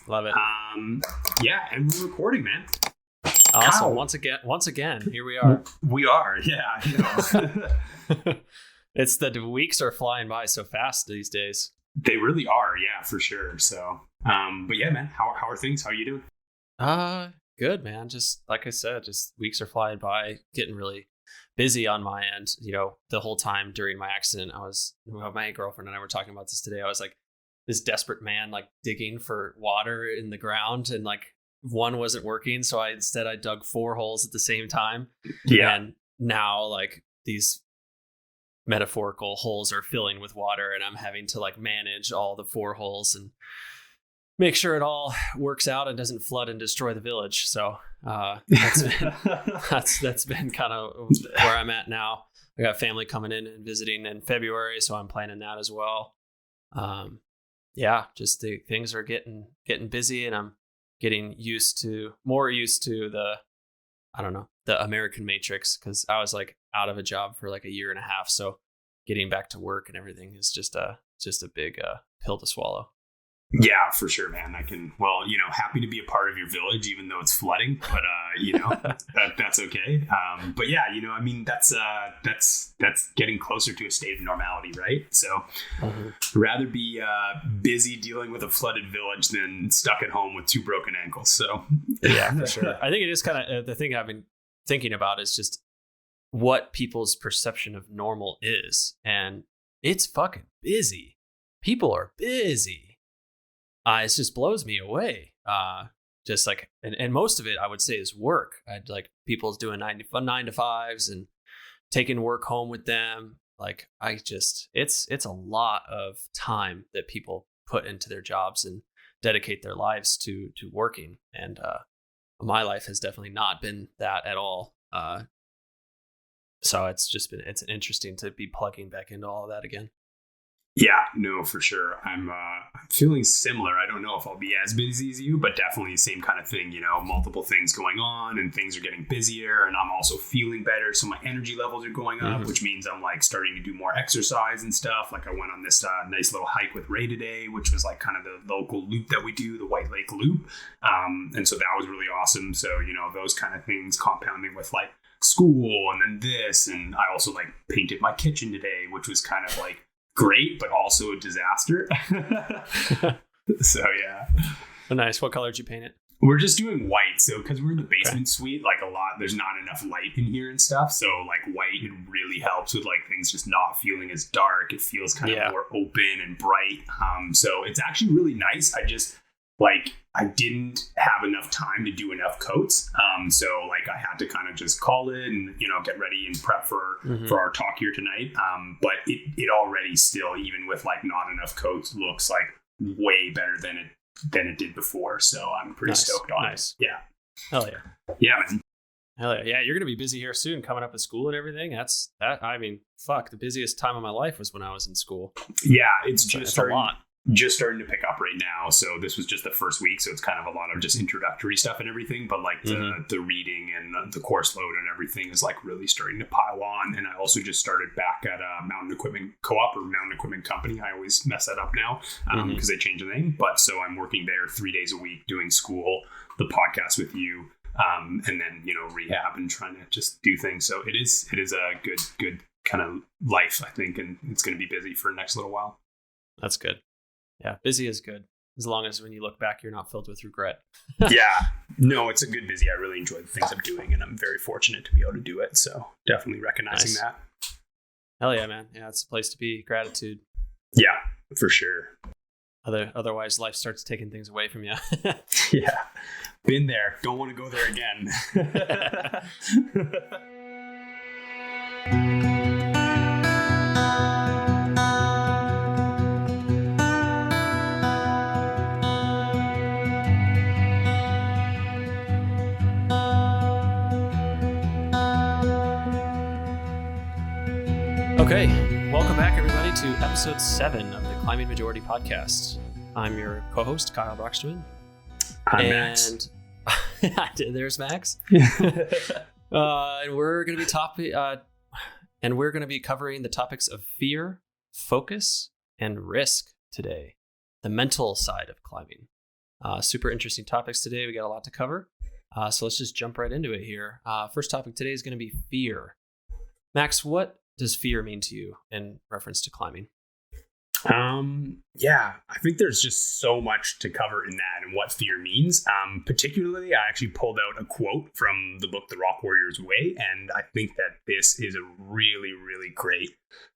Love it. Yeah, and we're recording, man. Awesome. Once again, here we are. We are, yeah. It's the weeks are flying by so fast these days. They really are, yeah, for sure. So, but yeah, man, how are things? How are you doing? Good, man. Just like I said, just weeks are flying by, getting really busy on my end. You know, the whole time during my accident, my girlfriend and I were talking about this today. I was like this desperate man, like digging for water in the ground, and like one wasn't working. So I dug 4 holes at the same time. Yeah. And now like these metaphorical holes are filling with water, and I'm having to like manage all the 4 holes and make sure it all works out and doesn't flood and destroy the village. So that's been kind of where I'm at now. I got family coming in and visiting in February, so I'm planning that as well. Yeah, just things are getting busy, and I'm getting more used to the American matrix, because I was like out of a job for like a year and a half. So getting back to work and everything is just a big pill to swallow. Yeah, for sure, man. Happy to be a part of your village, even though it's flooding, but that's okay. But yeah, that's getting closer to a state of normality, right? So rather be busy dealing with a flooded village than stuck at home with 2 broken ankles. So yeah, for sure. I think it is kind of the thing I've been thinking about is just what people's perception of normal is. And it's fucking busy. People are busy. It just blows me away. Just like, and most of it I would say is work. I'd like people's doing 9 to 5s and taking work home with them. Like it's a lot of time that people put into their jobs and dedicate their lives to working. And my life has definitely not been that at all. So it's interesting to be plugging back into all of that again. Yeah, no, for sure. I'm feeling similar. I don't know if I'll be as busy as you, but definitely the same kind of thing, multiple things going on and things are getting busier, and I'm also feeling better. So my energy levels are going up, which means I'm like starting to do more exercise and stuff. Like I went on this nice little hike with Ray today, which was like kind of the local loop that we do, the White Lake Loop. And so that was really awesome. So, those kind of things compounding with like school and then this. And I also like painted my kitchen today, which was kind of like great, but also a disaster. So yeah. Nice. What color did you paint it? We're just doing white. So because we're in the basement suite, like there's not enough light in here and stuff. So like white, it really helps with like things just not feeling as dark. It feels kind of more open and bright. So it's actually really nice. I didn't have enough time to do enough coats. So like I had to kind of just call it and, get ready and prep for our talk here tonight. But it already still, even with like not enough coats, looks like way better than it did before. So I'm pretty stoked on it. Yeah. Hell yeah. Yeah, man. Hell yeah. Yeah. You're going to be busy here soon, coming up at school and everything. The busiest time of my life was when I was in school. Yeah. It's a lot. Just starting to pick up right now. So this was just the first week. So it's kind of a lot of just introductory stuff and everything. But like the reading and the course load and everything is like really starting to pile on. And I also just started back at a Mountain Equipment Co-op or Mountain Equipment Company. I always mess that up now because they changed the name. But so I'm working there 3 days a week doing school, the podcast with you, and then, rehab and trying to just do things. So it is a good kind of life, I think. And it's going to be busy for the next little while. That's good. Yeah, busy is good. As long as when you look back, you're not filled with regret. Yeah. No, it's a good busy. I really enjoy the things I'm doing, and I'm very fortunate to be able to do it. So definitely recognizing that. Hell yeah, man. Yeah, it's a place to be. Gratitude. Yeah, for sure. Otherwise, life starts taking things away from you. Yeah. Been there. Don't want to go there again. Okay, welcome back everybody to episode 7 of the Climbing Majority podcast. I'm your co-host, Kyle Brockstrom. I'm Max. There's Max. And we're going to be covering the topics of fear, focus, and risk today. The mental side of climbing. Super interesting topics today. We got a lot to cover. So let's just jump right into it here. First topic today is going to be fear. Max, what does fear mean to you in reference to climbing? Yeah, I think there's just so much to cover in that and what fear means. Particularly, I actually pulled out a quote from the book, The Rock Warrior's Way. And I think that this is a really, really great,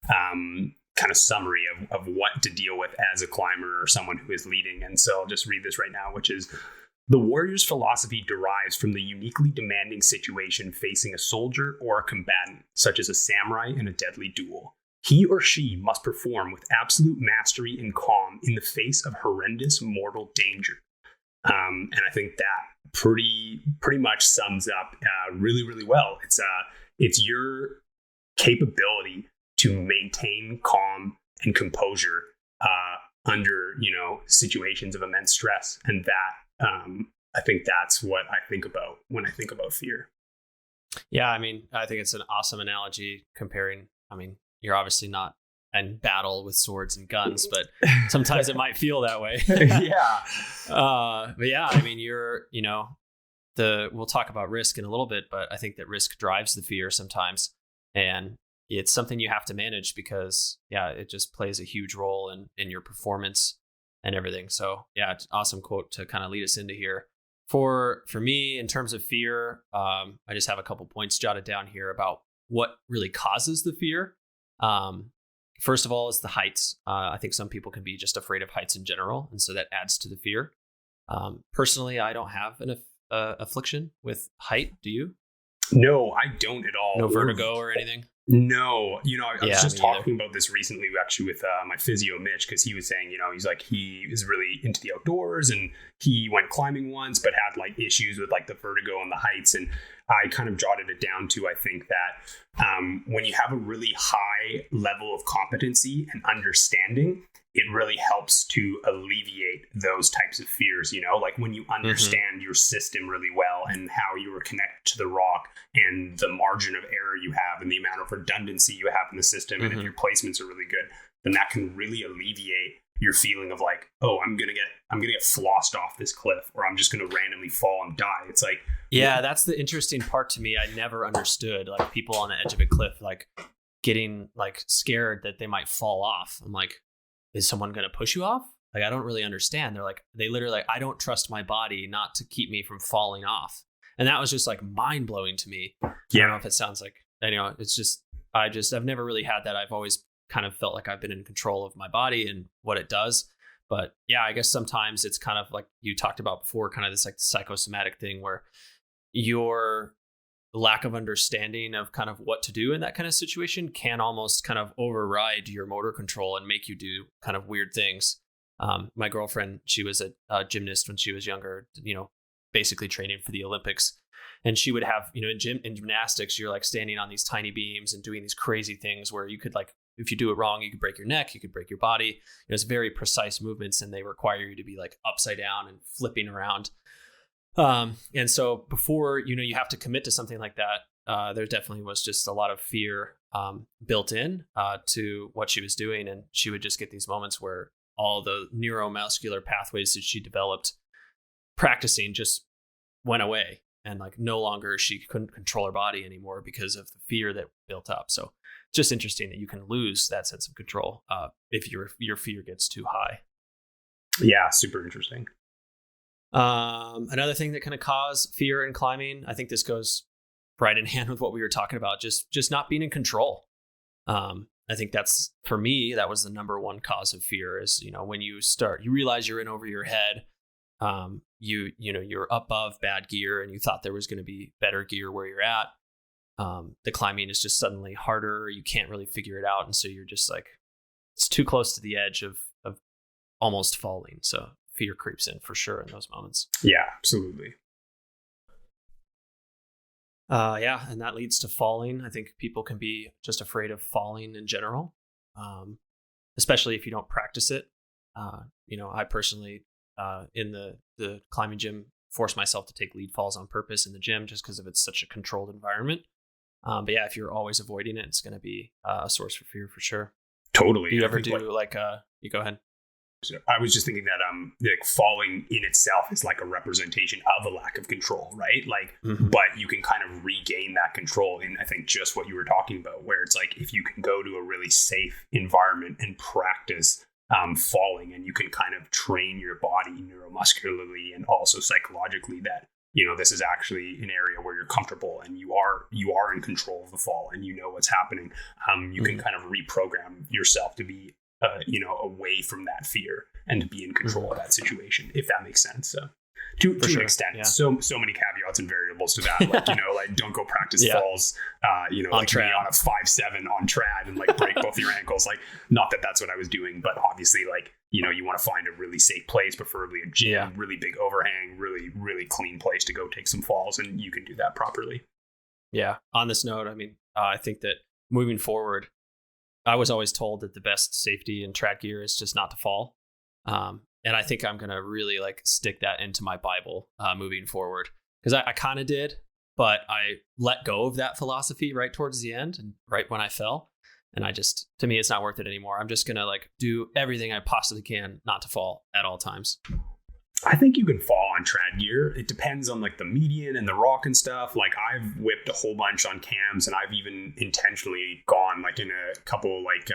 kind of summary of what to deal with as a climber or someone who is leading. And so I'll just read this right now, which is: the warrior's philosophy derives from the uniquely demanding situation facing a soldier or a combatant, such as a samurai in a deadly duel. He or she must perform with absolute mastery and calm in the face of horrendous mortal danger. And I think that pretty much sums up really, really well. It's your capability to maintain calm and composure under situations of immense stress, and that I think that's what I think about when I think about fear. Yeah, I mean, I think it's an awesome analogy comparing. I mean, you're obviously not in battle with swords and guns, but sometimes it might feel that way. Yeah. But yeah, I mean, we'll talk about risk in a little bit, but I think that risk drives the fear sometimes. And it's something you have to manage because, yeah, it just plays a huge role in your performance and everything. So yeah, it's an awesome quote to kind of lead us into here. For me, in terms of fear, I just have a couple points jotted down here about what really causes the fear. First of all is the heights. I think some people can be just afraid of heights in general, and so that adds to the fear. Personally, I don't have an affliction with height. Do you? No, I don't at all. No vertigo or anything? No. I was just talking either. about this recently, actually, with my physio, Mitch, because he was saying, he's like, he is really into the outdoors and he went climbing once, but had like issues with like the vertigo and the heights. And I kind of jotted it down to, I think that when you have a really high level of competency and understanding, it really helps to alleviate those types of fears, like when you understand your system really well and how you are connected to the rock and the margin of error you have and the amount of redundancy you have in the system. And if your placements are really good, then that can really alleviate your feeling of like, oh, I'm gonna get flossed off this cliff, or I'm just gonna randomly fall and die. It's like, yeah, that's the interesting part to me. I never understood like people on the edge of a cliff like getting like scared that they might fall off. I'm like, is someone gonna push you off? Like, I don't really understand. They literally like, I don't trust my body not to keep me from falling off. And that was just like mind blowing to me. Yeah. I don't know if it sounds like, it's just, I've never really had that. I've always kind of felt like I've been in control of my body and what it does. But yeah, I guess sometimes it's kind of like you talked about before, kind of this like psychosomatic thing where your lack of understanding of kind of what to do in that kind of situation can almost kind of override your motor control and make you do kind of weird things. My girlfriend, she was a gymnast when she was younger, basically training for the Olympics. And she would have, in gymnastics, you're like standing on these tiny beams and doing these crazy things where you could like, if you do it wrong, you could break your neck, you could break your body. It's very precise movements and they require you to be like upside down and flipping around. And so before, you have to commit to something like that, there definitely was just a lot of fear built in to what she was doing. And she would just get these moments where all the neuromuscular pathways that she developed practicing just went away. And like no longer she couldn't control her body anymore because of the fear that built up. So just interesting that you can lose that sense of control if your fear gets too high. Yeah, super interesting. Another thing that can cause fear in climbing, I think this goes right in hand with what we were talking about, just not being in control. I think that's, for me, that was the number one cause of fear is, when you realize you're in over your head. You're above bad gear and you thought there was going to be better gear where you're at. The climbing is just suddenly harder. You can't really figure it out. And so you're just like, it's too close to the edge of almost falling. So fear creeps in for sure in those moments. Yeah, absolutely. And that leads to falling. I think people can be just afraid of falling in general, especially if you don't practice it. I personally, in the climbing gym, force myself to take lead falls on purpose in the gym just because of it's such a controlled environment. But yeah, if you're always avoiding it, it's going to be a source for fear for sure. Totally. Do you ever do you go ahead? So I was just thinking that like falling in itself is like a representation of a lack of control, right? Like, but you can kind of regain that control in, I think, just what you were talking about, where it's like if you can go to a really safe environment and practice falling, and you can kind of train your body neuromuscularly and also psychologically that, you know, this is actually an area where you're comfortable and you are in control of the fall and you know what's happening. You can kind of reprogram yourself to be you know, away from that fear and to be in control of that situation, if that makes sense. So to an extent, so many caveats and variables to that. Like, you know, like don't go practice falls, you know, on like trad. On a 5-7 on trad and like break both your ankles. Like, not that that's what I was doing, but obviously, like, you know, you want to find a really safe place, preferably a gym, really big overhang, really, really clean place to go take some falls, and you can do that properly. Yeah. On this note, I mean, I think that moving forward, I was always told that the best safety in trad gear is just not to fall. And I think I'm going to really like stick that into my Bible moving forward, because I kind of did, but I let go of that philosophy right towards the end and right when I fell. And to me, it's not worth it anymore. I'm just going to like do everything I possibly can not to fall at all times. I think you can fall on trad gear. It depends on like the median and the rock and stuff. Like I've whipped a whole bunch on cams, and I've even intentionally gone like in a couple like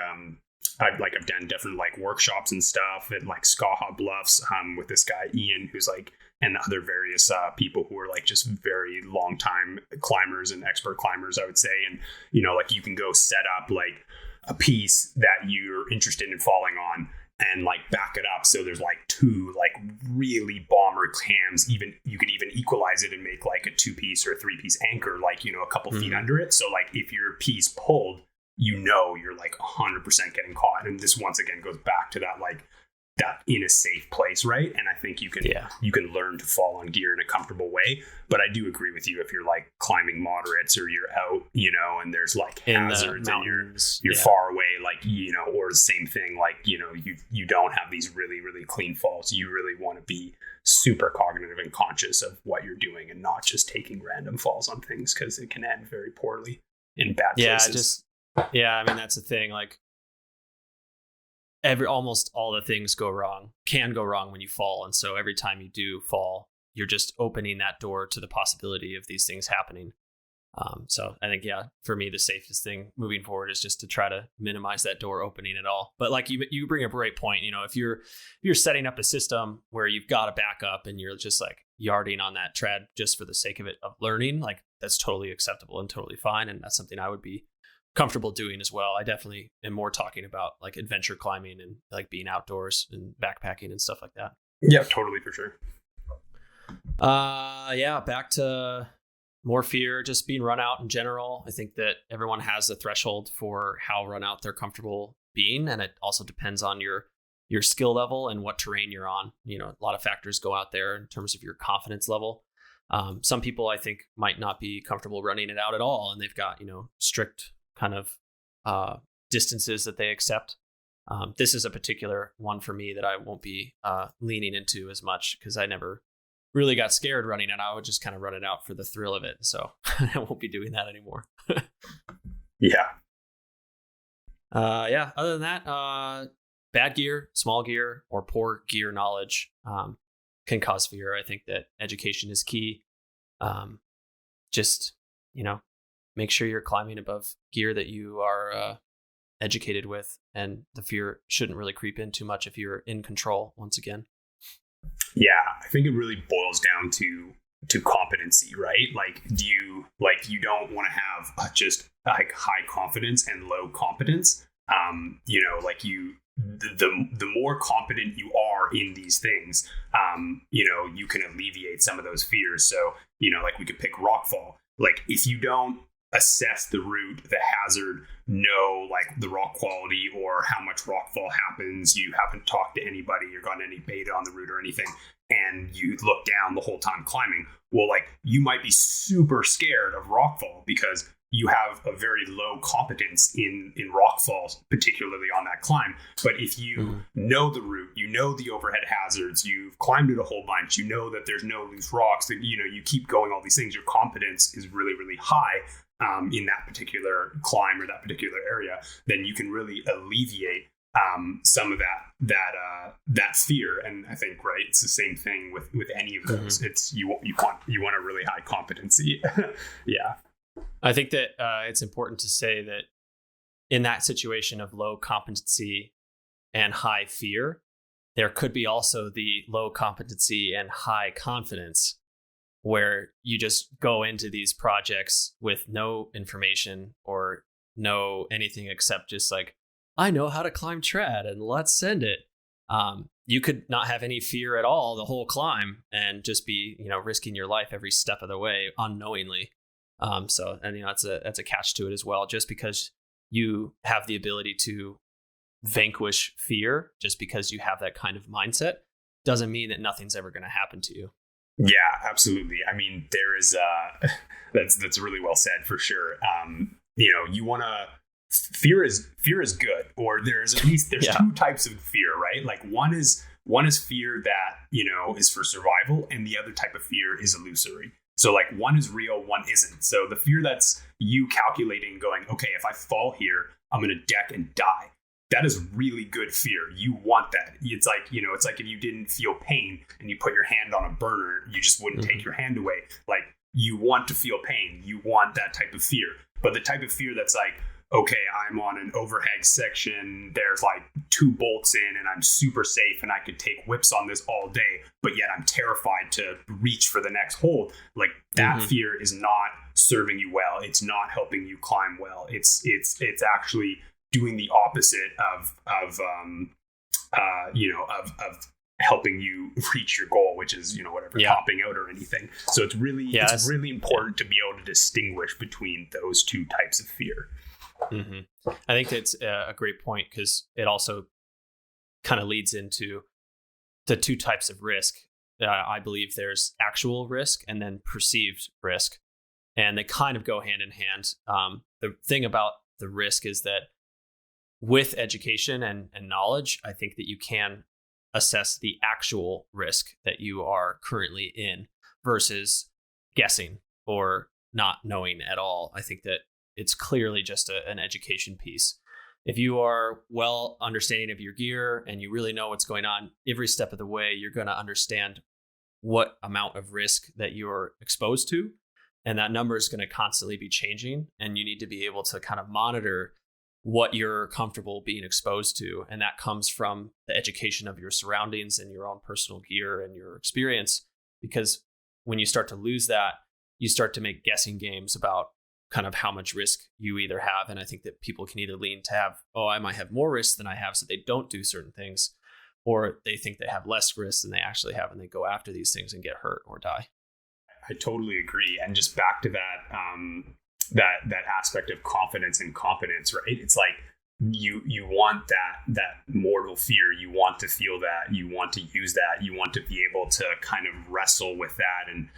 I've done different like workshops and stuff at like Skaha Bluffs with this guy Ian, who's like, and other various people who are like just very long time climbers and expert climbers, I would say. And you know, like you can go set up like a piece that you're interested in falling on and like back it up. So there's like two like really bomber cams. Even you could even equalize it and make like a 2-piece or a 3-piece anchor, like, you know, a couple feet under it. So like if your piece pulled, you know, you're like 100% getting caught. And this once again goes back to that, like that in a safe place, right? And I think you can learn to fall on gear in a comfortable way. But I do agree with you, if you're like climbing moderates or you're out, you know, and there's like hazards and you're far away, like, you know, or the same thing, like, you know, you don't have these really, really clean falls. You really want to be super cognitive and conscious of what you're doing and not just taking random falls on things, because it can end very poorly in bad places. I mean, that's the thing. Like, almost all the things can go wrong when you fall. And so every time you do fall, you're just opening that door to the possibility of these things happening. So I think, for me, the safest thing moving forward is just to try to minimize that door opening at all. But like you bring up a great point, you know, if you're setting up a system where you've got a backup and you're just like yarding on that trad just for the sake of learning, like that's totally acceptable and totally fine. And that's something I would be comfortable doing as well. I definitely am more talking about like adventure climbing and like being outdoors and backpacking and stuff like that. Yeah, totally, for sure. Back to more fear, just being run out in general. I think that everyone has a threshold for how run out they're comfortable being, and it also depends on your skill level and what terrain you're on. You know, a lot of factors go out there in terms of your confidence level. Some people I think might not be comfortable running it out at all, and they've got, you know, strict kind of distances that they accept. This is a particular one for me that I won't be leaning into as much, because I never really got scared running it. I would just kind of run it out for the thrill of it. So I won't be doing that anymore. Other than that, bad gear, small gear, or poor gear knowledge can cause fear. I think that education is key. Just, you know, make sure you're climbing above gear that you are educated with, and the fear shouldn't really creep in too much if you're in control once again. Yeah, I think it really boils down to competency, right? Like, you don't want to have just like high confidence and low competence. You know, like the more competent you are in these things, you know, you can alleviate some of those fears. So, you know, like we could pick rockfall. Like if you don't assess the route, the hazard, know like the rock quality or how much rockfall happens, you haven't talked to anybody or gotten any beta on the route or anything, and you look down the whole time climbing, well, like you might be super scared of rockfall because you have a very low competence in rockfall, particularly on that climb. But if you know the route, you know the overhead hazards, you've climbed it a whole bunch, you know that there's no loose rocks, that, you know, you keep going all these things, your competence is really, really high in that particular climb or that particular area, then you can really alleviate some of that fear. And I think, right, it's the same thing with any of those. Mm-hmm. It's you want a really high competency. Yeah. I think that it's important to say that in that situation of low competency and high fear, there could be also the low competency and high confidence, where you just go into these projects with no information or no anything except just like, I know how to climb trad and let's send it. You could not have any fear at all the whole climb and just be, risking your life every step of the way unknowingly. That's a catch to it as well. Just because you have the ability to vanquish fear, just because you have that kind of mindset, doesn't mean that nothing's ever going to happen to you. Yeah, absolutely. I mean, there is that's really well said for sure. You want to fear is good, or there's two types of fear, right? Like one is fear that is for survival, and the other type of fear is illusory. So like one is real, one isn't. So the fear that's you calculating, going, okay, if I fall here, I'm gonna deck and die. That is really good fear. You want that. It's like, it's like if you didn't feel pain and you put your hand on a burner, you just wouldn't take your hand away. Like, you want to feel pain. You want that type of fear. But the type of fear that's like, okay, I'm on an overhead section, there's like 2 bolts in and I'm super safe and I could take whips on this all day, but yet I'm terrified to reach for the next hold. Like, that fear is not serving you well. It's not helping you climb well. It's actually doing the opposite of helping you reach your goal, which is, whatever, topping out or anything. So it's really important to be able to distinguish between those two types of fear. Mm-hmm. I think that's a great point, because it also kind of leads into the two types of risk. I believe there's actual risk and then perceived risk, and they kind of go hand in hand. The thing about the risk is that with education and knowledge, I think that you can assess the actual risk that you are currently in versus guessing or not knowing at all. I think that it's clearly just an education piece. If you are well understanding of your gear and you really know what's going on every step of the way, you're going to understand what amount of risk that you're exposed to. And that number is going to constantly be changing. And you need to be able to kind of monitor what you're comfortable being exposed to. And that comes from the education of your surroundings and your own personal gear and your experience. Because when you start to lose that, you start to make guessing games about kind of how much risk you either have. And I think that people can either lean to have, I might have more risk than I have, so they don't do certain things, or they think they have less risk than they actually have, and they go after these things and get hurt or die. I totally agree. And just back to that, that aspect of confidence and competence, right? It's like you want that mortal fear. You want to feel that. You want to use that. You want to be able to kind of wrestle with that and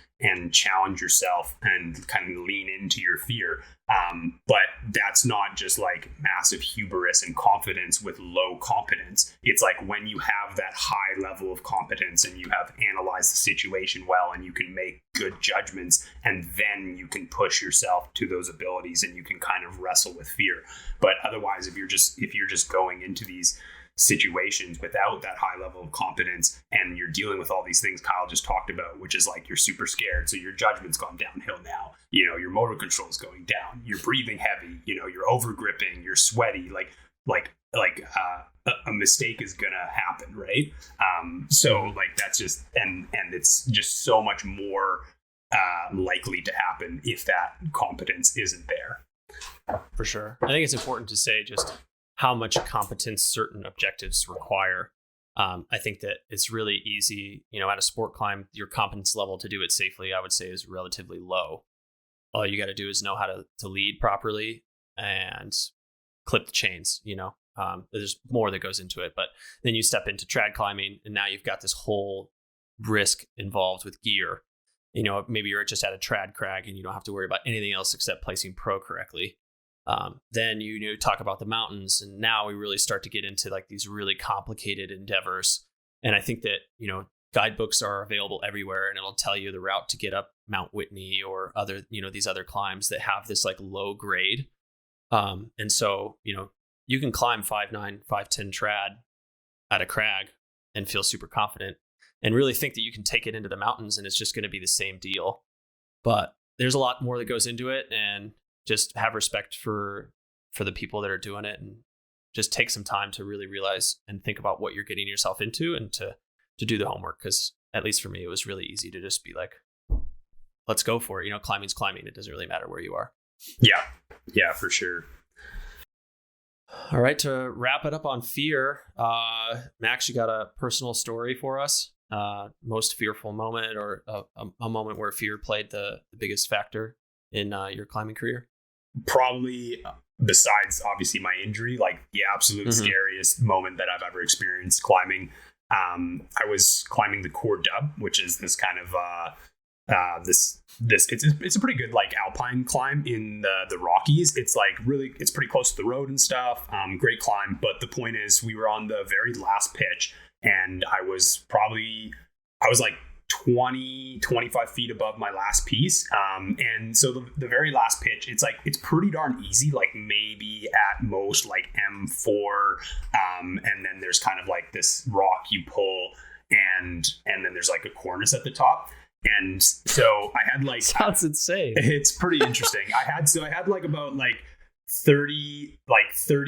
challenge yourself and kind of lean into your fear. But that's not just like massive hubris and confidence with low competence. It's like when you have that high level of competence and you have analyzed the situation well and you can make good judgments, and then you can push yourself to those abilities and you can kind of wrestle with fear. But otherwise, if you're just going into these situations without that high level of competence and you're dealing with all these things Kyle just talked about, which is like you're super scared, so your judgment's gone downhill now, your motor control is going down, you're breathing heavy, you're over gripping, you're sweaty, a mistake is gonna happen, right? So like that's just and it's just so much more likely to happen if that competence isn't there. For sure. I think it's important to say just how much competence certain objectives require. I think that it's really easy, at a sport climb, your competence level to do it safely, I would say, is relatively low. All you got to do is know how to lead properly and clip the chains, there's more that goes into it. But then you step into trad climbing and now you've got this whole risk involved with gear. Maybe you're just at a trad crag and you don't have to worry about anything else except placing pro correctly. Then you talk about the mountains, and now we really start to get into like these really complicated endeavors. And I think that, guidebooks are available everywhere, and it'll tell you the route to get up Mount Whitney or other, these other climbs that have this like low grade. And so, you can climb 5'9", 5'10" trad at a crag and feel super confident and really think that you can take it into the mountains and it's just going to be the same deal. But there's a lot more that goes into it, and just have respect for the people that are doing it, and just take some time to really realize and think about what you're getting yourself into, and to do the homework. Because at least for me, it was really easy to just be like, let's go for it. You know, climbing's climbing. It doesn't really matter where you are. Yeah, for sure. All right, to wrap it up on fear, Max, you got a personal story for us? Most fearful moment, or a moment where fear played the biggest factor in your climbing career? Probably, besides obviously my injury, like the absolute scariest moment that I've ever experienced climbing. I was climbing the Core Dub, which is this kind of it's a pretty good like alpine climb in the Rockies. It's like it's pretty close to the road and stuff. Great climb. But the point is, we were on the very last pitch, and I was like 25 feet above my last piece. And so the very last pitch, it's pretty darn easy, like maybe at most like M4. And then there's kind of like this rock you pull, and then there's like a cornice at the top. And so I had like sounds insane. It's pretty interesting. I had like about like 30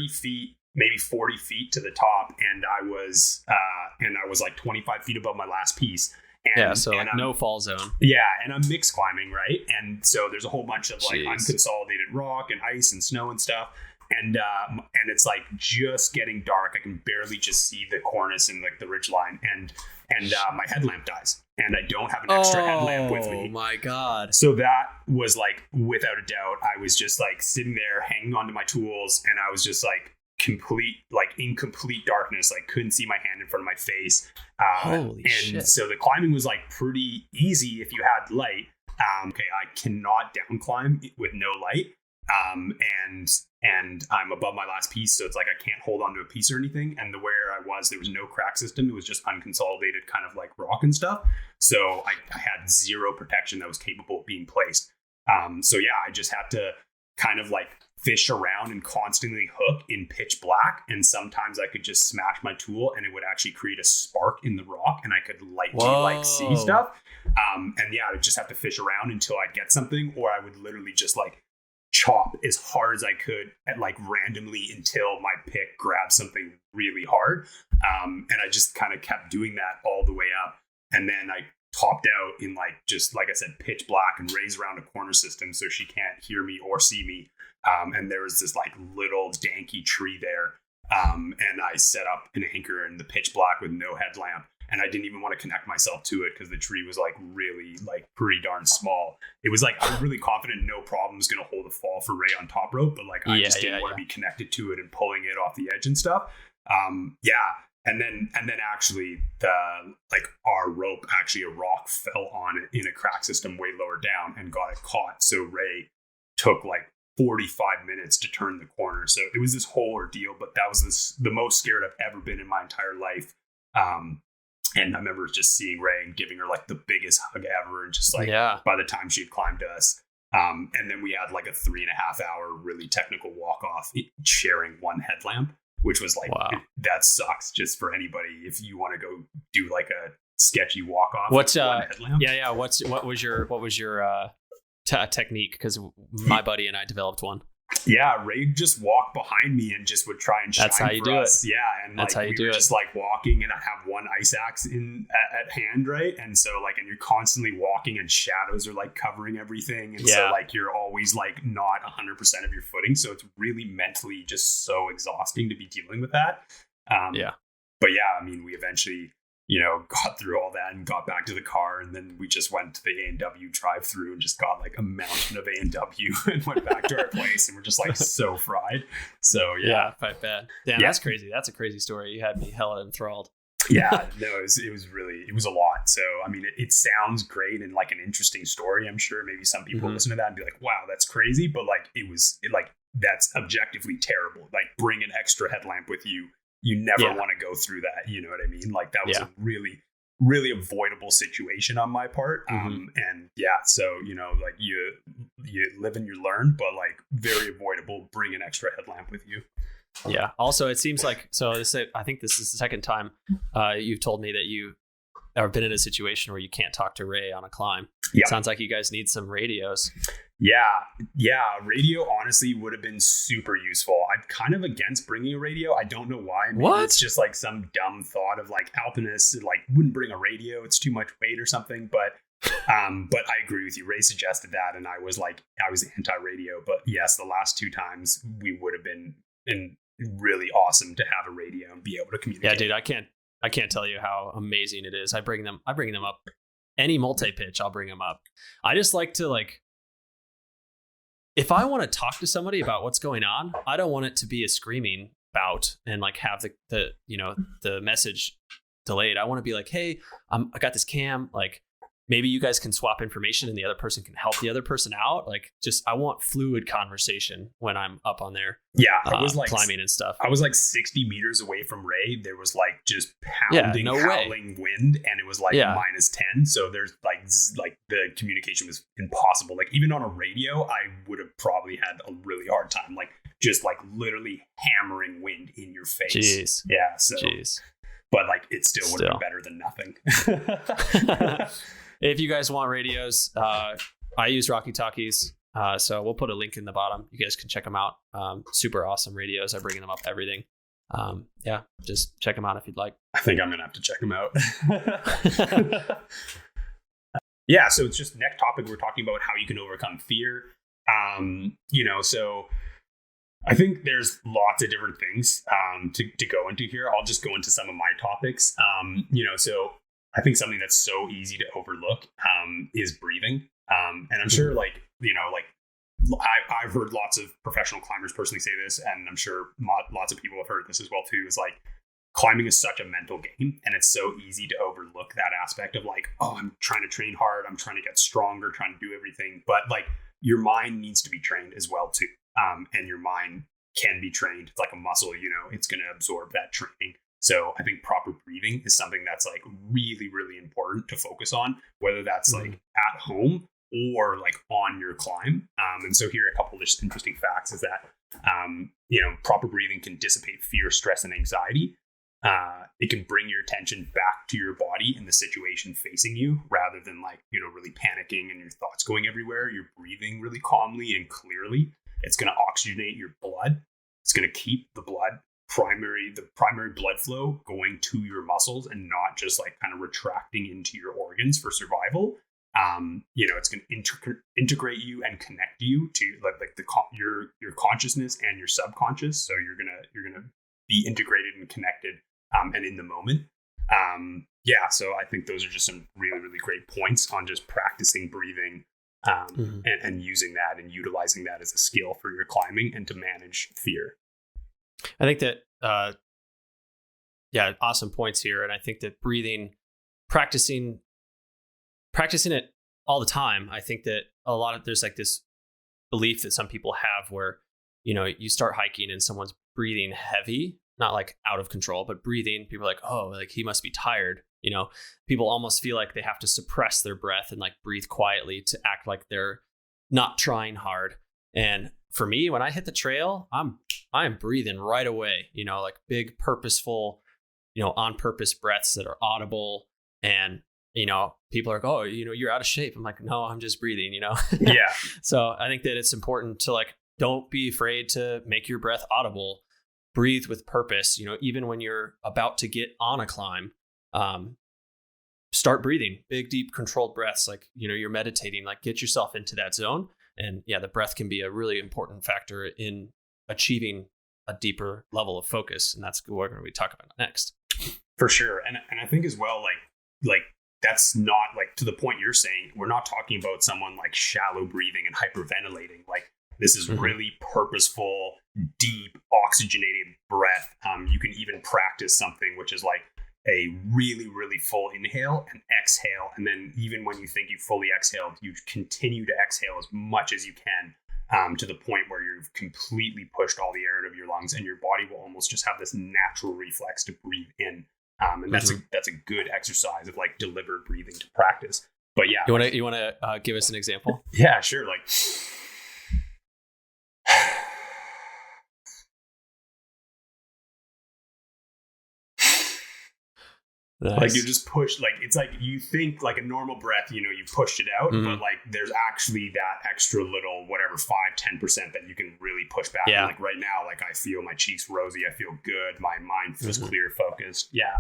feet, maybe 40 feet to the top, and I was like 25 feet above my last piece. So like no fall zone. Yeah, and I'm mixed climbing, right? And so there's a whole bunch of like unconsolidated rock and ice and snow and stuff. And it's like just getting dark. I can barely just see the cornice and like the ridge line, and my headlamp dies, and I don't have an extra headlamp with me. Oh my God. So that was like, without a doubt, I was just like sitting there hanging onto my tools, and I was just like in complete darkness. Like couldn't see my hand in front of my face. Holy shit. So the climbing was like pretty easy if you had light. I cannot down climb with no light. And I'm above my last piece, so it's like I can't hold onto a piece or anything. And where I was, there was no crack system. It was just unconsolidated kind of like rock and stuff. So I had zero protection that was capable of being placed. So yeah, I just had to kind of like fish around and constantly hook in pitch black. And sometimes I could just smash my tool and it would actually create a spark in the rock, and I could lightly see stuff. And yeah, I would just have to fish around until I'd get something, or I would literally just like chop as hard as I could at like randomly until my pick grabbed something really hard. And I just kind of kept doing that all the way up. And then I topped out in like, just like I said, pitch black, and raised around a corner system so she can't hear me or see me. And there was this like little danky tree there. And I set up an anchor in the pitch black with no headlamp. And I didn't even want to connect myself to it because the tree was like really like pretty darn small. It was like, I was really confident no problem was going to hold a fall for Ray on top rope, but like I just didn't want to be connected to it and pulling it off the edge and stuff. And then actually our rope, actually a rock fell on it in a crack system way lower down and got it caught. So Ray took like 45 minutes to turn the corner. So it was this whole ordeal, but that was the most scared I've ever been in my entire life. And I remember just seeing Ray and giving her like the biggest hug ever. And just like, by the time she had climbed us, and then we had like a 3.5 hour really technical walk off sharing one headlamp, which was like, that sucks just for anybody. If you want to go do like a sketchy walk off. What's one headlamp. What was your technique? Because my buddy and I developed one. Yeah, Ray just walked behind me and just would try and shine. That's how you for do us. it. Yeah, and that's like how you we do were it. Just like walking, and I have one ice axe at hand, right? And so like, and you're constantly walking, and shadows are like covering everything, and so like you're always like not 100% of your footing. So it's really mentally just so exhausting to be dealing with that. But yeah, I mean, we eventually, got through all that and got back to the car, and then we just went to the A&W drive-through and just got like a mountain of A&W and went back to our place, and we're just like so fried. So yeah, quite bad. Damn, that's crazy. That's a crazy story. You had me hella enthralled. Yeah, no, it was a lot. So I mean, it sounds great and like an interesting story. I'm sure maybe some people listen to that and be like, "Wow, that's crazy," but like that's objectively terrible. Like, bring an extra headlamp with you. You never want to go through that. You know what I mean? Like, that was a really, really avoidable situation on my part. And so, like you live and you learn, but like very avoidable. Bring an extra headlamp with you. Yeah. Also, it seems like, I think this is the second time you've told me that you have been in a situation where you can't talk to Ray on a climb. Yeah. Sounds like you guys need some radios. Yeah. Radio honestly would have been super useful. I'm kind of against bringing a radio. I don't know why. Maybe What? It's just like some dumb thought of like alpinists like wouldn't bring a radio. It's too much weight or something. But I agree with you. Ray suggested that, and I was anti-radio. But yes, the last 2 times we would have been really awesome to have a radio and be able to communicate. Yeah, dude, I can't tell you how amazing it is. I bring them up. Any multi-pitch, I'll bring them up. I just like to if I want to talk to somebody about what's going on, I don't want it to be a screaming bout and like have the message delayed. I want to be like, hey, I got this cam, like maybe you guys can swap information and the other person can help the other person out. Like I want fluid conversation when I'm up on there. Yeah. I was climbing and stuff. I was like 60 meters away from Ray. There was like just pounding, howling wind, and it was like -10. So there's like the communication was impossible. Like even on a radio, I would have probably had a really hard time. Like just like literally hammering wind in your face. Jeez. Yeah. So, but like it still would have been better than nothing. If you guys want radios, I use Rocky Talkies. So we'll put a link in the bottom. You guys can check them out. Super awesome radios. I bring them up everything. Yeah, just check them out if you'd like. I think I'm going to have to check them out. Yeah. So it's just next topic. We're talking about how you can overcome fear. So I think there's lots of different things to go into here. I'll just go into some of my topics. So I think something that's so easy to overlook is breathing. And I'm sure I've heard lots of professional climbers personally say this, and I'm sure lots of people have heard this as well too, is like climbing is such a mental game, and it's so easy to overlook that aspect of like, oh, I'm trying to train hard, I'm trying to get stronger, trying to do everything. But like your mind needs to be trained as well too. And your mind can be trained. It's like a muscle, it's going to absorb that training. So I think proper breathing is something that's like really, really important to focus on, whether that's like at home or like on your climb. And so here are a couple of just interesting facts is that, proper breathing can dissipate fear, stress, and anxiety. It can bring your attention back to your body and the situation facing you rather than like, really panicking and your thoughts going everywhere. You're breathing really calmly and clearly. It's going to oxygenate your blood. It's going to keep the primary blood flow going to your muscles and not just like kind of retracting into your organs for survival. It's going to integrate you and connect you to your consciousness and your subconscious. So you're gonna be integrated and connected and in the moment. So I think those are just some really, really great points on just practicing breathing and using that and utilizing that as a skill for your climbing and to manage fear. I think that, awesome points here. And I think that breathing, practicing it all the time. I think that there's like this belief that some people have where, you start hiking and someone's breathing heavy, not like out of control, but breathing. People are like, oh, like he must be tired. People almost feel like they have to suppress their breath and like breathe quietly to act like they're not trying hard. And for me, when I hit the trail, I'm breathing right away, like big, purposeful, on purpose breaths that are audible. And, people are like, oh, you're out of shape. I'm like, no, I'm just breathing, Yeah. So I think that it's important to like, don't be afraid to make your breath audible, breathe with purpose, even when you're about to get on a climb, start breathing big, deep, controlled breaths. Like, you're meditating, like get yourself into that zone. And yeah, the breath can be a really important factor in achieving a deeper level of focus. And that's what we're going to be talking about next. For sure. And I think as well, like that's not like to the point you're saying, we're not talking about someone like shallow breathing and hyperventilating. Like this is really purposeful, deep, oxygenated breath. You can even practice something, which is like a really, really full inhale and exhale. And then even when you think you fully exhaled, you continue to exhale as much as you can to the point where you've completely pushed all the air out of your lungs and your body will almost just have this natural reflex to breathe in. And that's a good exercise of like deliberate breathing to practice. But yeah. You want to give us an example? Yeah, sure. Like Nice. Like you just push, like it's like you think like a normal breath, you pushed it out, but like there's actually that extra little whatever 5-10% that you can really push back. Yeah. And like right now, like I feel my cheeks rosy, I feel good, my mind feels clear, focused. Yeah.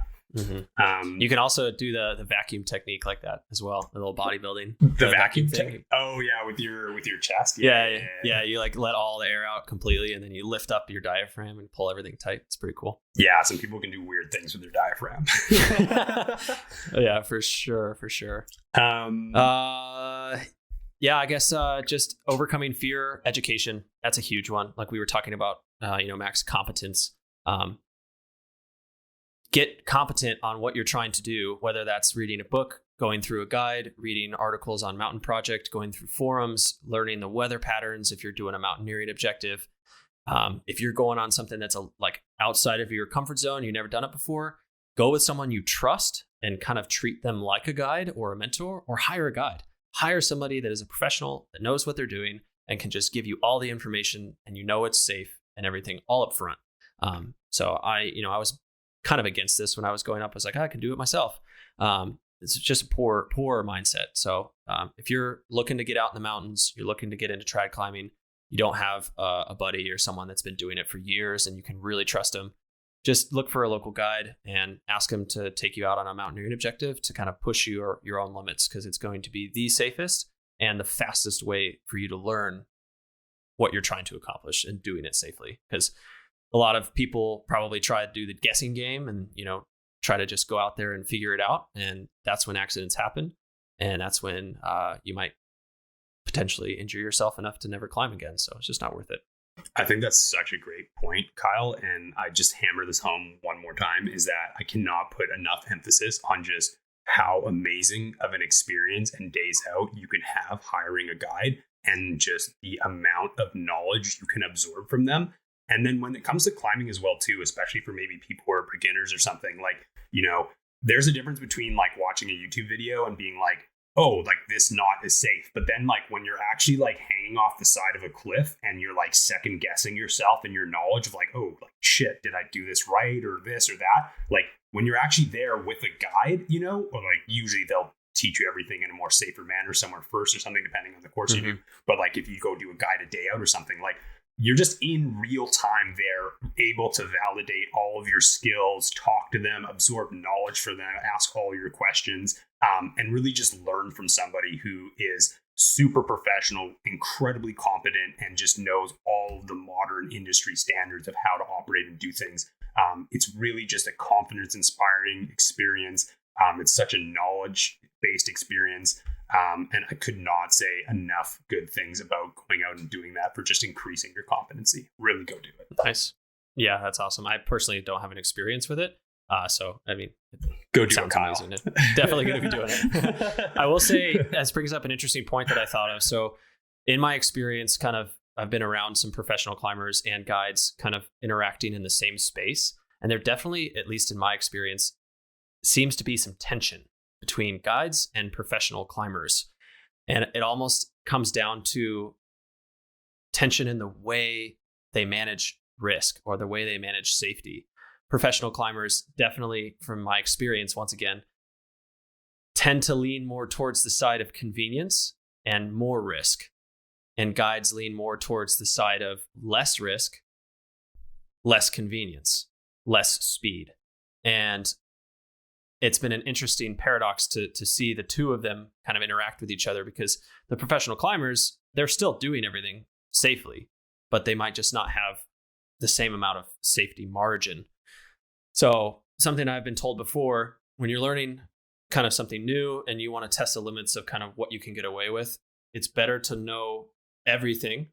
You can also do the vacuum technique like that as well, a little bodybuilding. The vacuum thing. Oh yeah, with your chest. Yeah. You like let all the air out completely, and then you lift up your diaphragm and pull everything tight. It's pretty cool. Yeah, some people can do weird things with their diaphragm. Yeah, for sure. Yeah, I guess just overcoming fear, education. That's a huge one. Like we were talking about, Max, competence. Get competent on what you're trying to do, whether that's reading a book, going through a guide, reading articles on mountain project, going through forums, learning the weather patterns if you're doing a mountaineering objective. If you're going on something that's like outside of your comfort zone, you've never done it before, go with someone you trust and kind of treat them like a guide or a mentor, or hire a guide. Hire somebody that is a professional, that knows what they're doing and can just give you all the information, and it's safe and everything all up front. So I was kind of against this when I was going up. I was like, I can do it myself. It's just a poor mindset. So if you're looking to get out in the mountains, you're looking to get into trad climbing, you don't have a buddy or someone that's been doing it for years and you can really trust them, just look for a local guide and ask them to take you out on a mountaineering objective to kind of push your own limits, because it's going to be the safest and the fastest way for you to learn what you're trying to accomplish and doing it safely. Because a lot of people probably try to do the guessing game and, try to just go out there and figure it out. And that's when accidents happen. And that's when you might potentially injure yourself enough to never climb again. So it's just not worth it. I think that's such a great point, Kyle. And I just hammer this home one more time, is that I cannot put enough emphasis on just how amazing of an experience and days out you can have hiring a guide, and just the amount of knowledge you can absorb from them. And then when it comes to climbing as well, too, especially for maybe people who are beginners or something, like, there's a difference between like watching a YouTube video and being like, oh, like this knot is safe. But then like when you're actually like hanging off the side of a cliff and you're like second guessing yourself and your knowledge of like, oh, like shit, did I do this right or this or that? Like when you're actually there with a guide, or like usually they'll teach you everything in a more safer manner somewhere first or something, depending on the course you do. But like if you go do a guided day out or something, like you're just in real time there, able to validate all of your skills, talk to them, absorb knowledge from them, ask all your questions, and really just learn from somebody who is super professional, incredibly competent, and just knows all of the modern industry standards of how to operate and do things. It's really just a confidence-inspiring experience. It's such a knowledge-based experience. And I could not say enough good things about going out and doing that for just increasing your competency. Really go do it. Nice. Yeah, that's awesome. I personally don't have an experience with it. So, I mean, go do it, Kyle. Definitely going to be doing it. I will say, that brings up an interesting point that I thought of. So in my experience, I've been around some professional climbers and guides kind of interacting in the same space. And there definitely, at least in my experience, seems to be some tension between guides and professional climbers. And it almost comes down to tension in the way they manage risk or the way they manage safety. Professional climbers definitely, from my experience, once again, tend to lean more towards the side of convenience and more risk. And guides lean more towards the side of less risk, less convenience, less speed. And it's been an interesting paradox to see the two of them kind of interact with each other, because the professional climbers, they're still doing everything safely, but they might just not have the same amount of safety margin. So something I've been told before, when you're learning kind of something new and you want to test the limits of kind of what you can get away with, it's better to know everything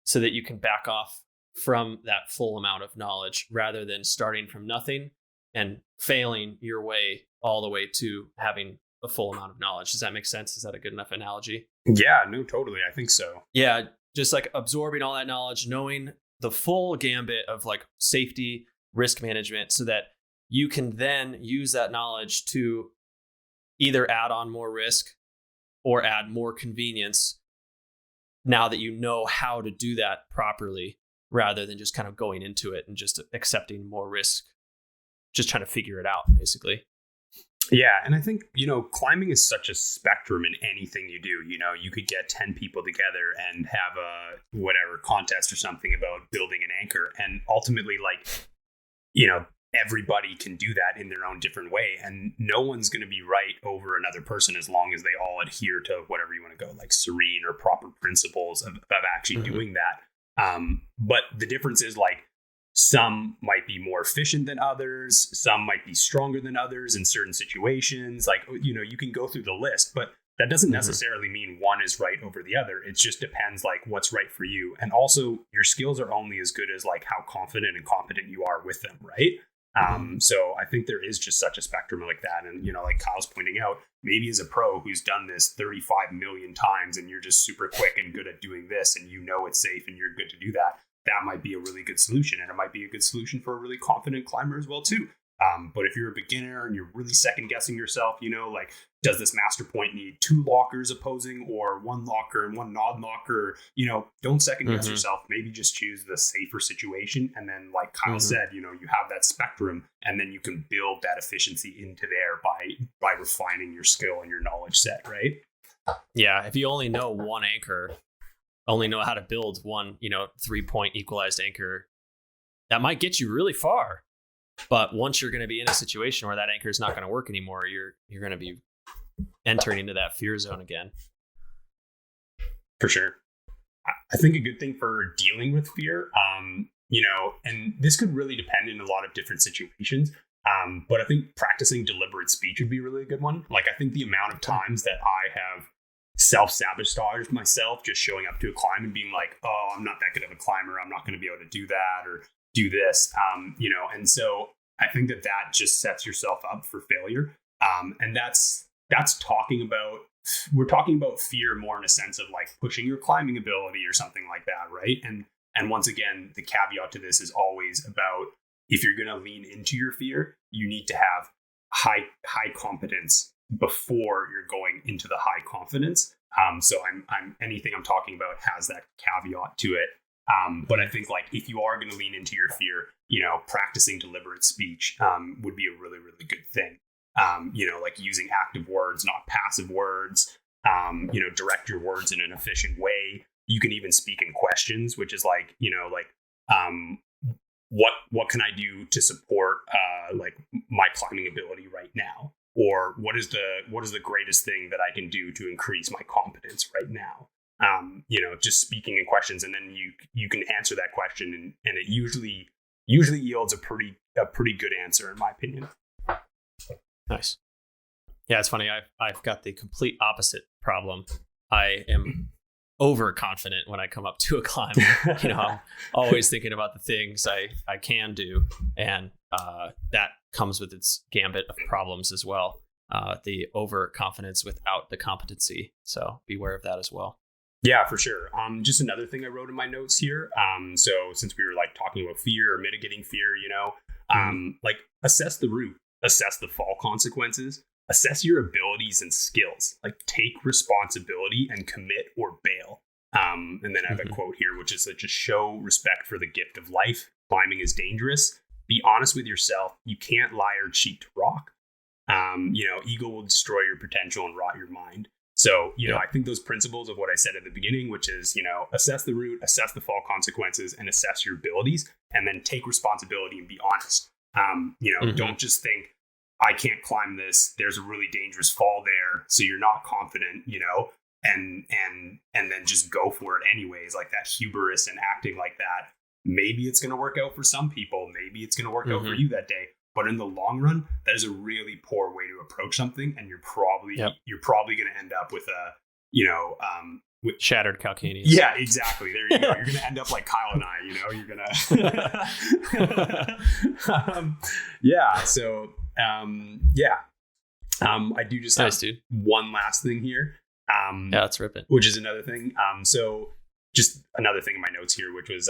so that you can back off from that full amount of knowledge rather than starting from nothing and failing your way all the way to having a full amount of knowledge. Does that make sense? Is that a good enough analogy? Yeah, no, totally. I think so. Yeah, just like absorbing all that knowledge, knowing the full gambit of like safety, risk management, so that you can then use that knowledge to either add on more risk or add more convenience now that you know how to do that properly, rather than just kind of going into it and just accepting more risk just trying to figure it out, basically. Yeah. And I think, climbing is such a spectrum in anything you do. You could get 10 people together and have a whatever contest or something about building an anchor. And ultimately, everybody can do that in their own different way. And no one's going to be right over another person as long as they all adhere to whatever you want to go, like serene or proper principles of actually doing that. But the difference is some might be more efficient than others. Some might be stronger than others in certain situations. You can go through the list, but that doesn't necessarily mean one is right over the other. It just depends what's right for you. And also your skills are only as good as how confident and competent you are with them. Right. So I think there is just such a spectrum like that. And, like Kyle's pointing out, maybe as a pro who's done this 35 million times and you're just super quick and good at doing this and it's safe and you're good to do that. That might be a really good solution, and it might be a good solution for a really confident climber as well too. But if you're a beginner and you're really second guessing yourself, does this master point need 2 lockers opposing or 1 locker and 1 nod locker? Don't second guess yourself. Maybe just choose the safer situation. And then like Kyle said, you have that spectrum, and then you can build that efficiency into there by refining your skill and your knowledge set, right? Yeah. If you only know one anchor, only know how to build one, 3-point equalized anchor, that might get you really far. But once you're going to be in a situation where that anchor is not going to work anymore, you're going to be entering into that fear zone again. For sure. I think a good thing for dealing with fear, and this could really depend in a lot of different situations. But I think practicing deliberate speech would be a really good one. I think the amount of times that I have self-sabotaged myself just showing up to a climb and being like, oh, I'm not that good of a climber, I'm not going to be able to do that or do this, and so I think that just sets yourself up for failure. And that's we're talking about fear more in a sense of pushing your climbing ability or something like that, right? And once again, the caveat to this is always about, if you're going to lean into your fear, you need to have high competence before you're going into the high confidence. So anything I'm talking about has that caveat to it. But I think if you are going to lean into your fear, practicing deliberate speech would be a really, really good thing. Using active words, not passive words, direct your words in an efficient way. You can even speak in questions, which is what can I do to support my climbing ability right now? Or what is the greatest thing that I can do to increase my competence right now? Just speaking in questions, and then you can answer that question, and it usually yields a pretty good answer, in my opinion. Nice. Yeah, it's funny. I've got the complete opposite problem. I am overconfident when I come up to a climb. I'm always thinking about the things I can do, and that comes with its gambit of problems as well. The overconfidence without the competency. So beware of that as well. Yeah, for sure. Just another thing I wrote in my notes here. So since we were talking about fear or mitigating fear, assess the route, assess the fall consequences, assess your abilities and skills. Take responsibility and commit or bail. And then I have a quote here, which is just show respect for the gift of life. Climbing is dangerous. Be honest with yourself. You can't lie or cheat to rock. Ego will destroy your potential and rot your mind. So, I think those principles of what I said at the beginning, which is, assess the route, assess the fall consequences, and assess your abilities, and then take responsibility and be honest. Don't just think, I can't climb this, there's a really dangerous fall there, so you're not confident, and then just go for it anyways, that hubris and acting like that. Maybe it's going to work out for some people. Maybe it's going to work out for you that day. But in the long run, that is a really poor way to approach something, and you're probably going to end up with with shattered calcaneus. Yeah, exactly. There you go. You're going to end up like Kyle and I. You're going to. So I do just have one last thing here. Let's rip it. Which is another thing. So just another thing in my notes here, which was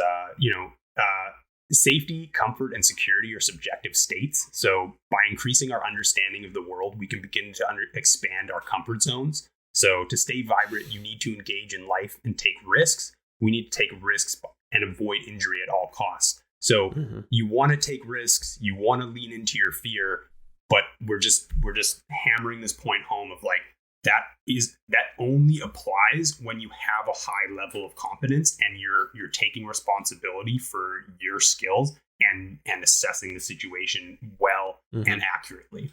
safety, comfort, and security are subjective states. So by increasing our understanding of the world, we can begin to expand our comfort zones. So to stay vibrant, you need to engage in life and take risks. We need to take risks and avoid injury at all costs. So you want to take risks, you want to lean into your fear, but we're just hammering this point home of like, that only applies when you have a high level of competence and you're taking responsibility for your skills and assessing the situation well and accurately.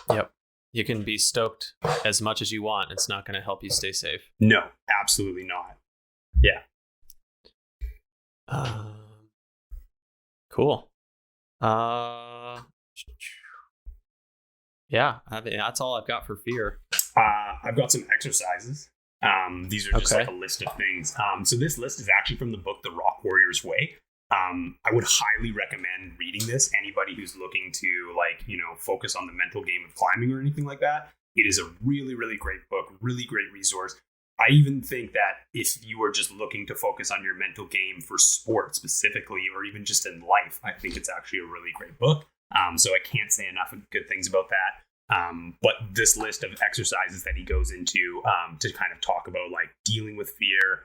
Yep. You can be stoked as much as you want. It's not going to help you stay safe. No, absolutely not. Yeah. Cool. Yeah, I mean, that's all I've got for fear. I've got some exercises. These are just like a list of things. So this list is actually from the book, The Rock Warrior's Way. I would highly recommend reading this. Anybody who's looking to focus on the mental game of climbing or anything like that. It is a really, really great book, really great resource. I even think that if you are just looking to focus on your mental game for sport specifically, or even just in life, I think it's actually a really great book. So I can't say enough good things about that. But this list of exercises that he goes into to kind of talk about like dealing with fear,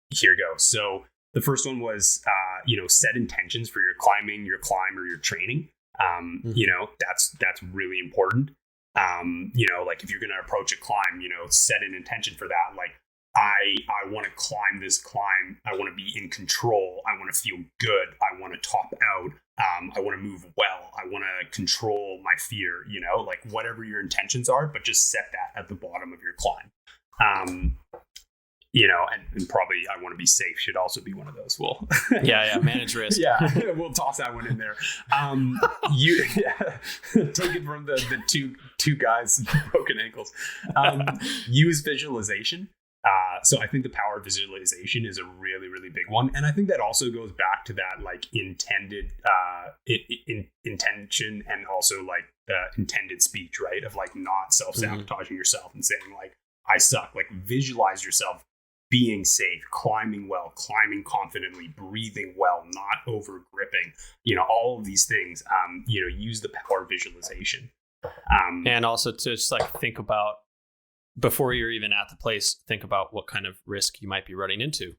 here goes. So the first one was, set intentions for your climbing, your climb, or your training. That's really important. Like if you're going to approach a climb, set an intention for that. Like I want to climb this climb. I want to be in control. I want to feel good. I want to top out. I want to move well. I want to control my fear, like whatever your intentions are, but just set that at the bottom of your climb. And probably I want to be safe should also be one of those. Well, manage risk. Yeah, we'll toss that one in there. Take it from the two guys with broken ankles. Use visualization. So I think the power of visualization is a really, really big one. And I think that also goes back to that like intended intention and also like the intended speech, right? Of like not self-sabotaging yourself and saying like, I suck. Like visualize yourself being safe, climbing well, climbing confidently, breathing well, not over gripping, all of these things, use the power of visualization. And also to just like think about, before you're even at the place, think about what kind of risk you might be running into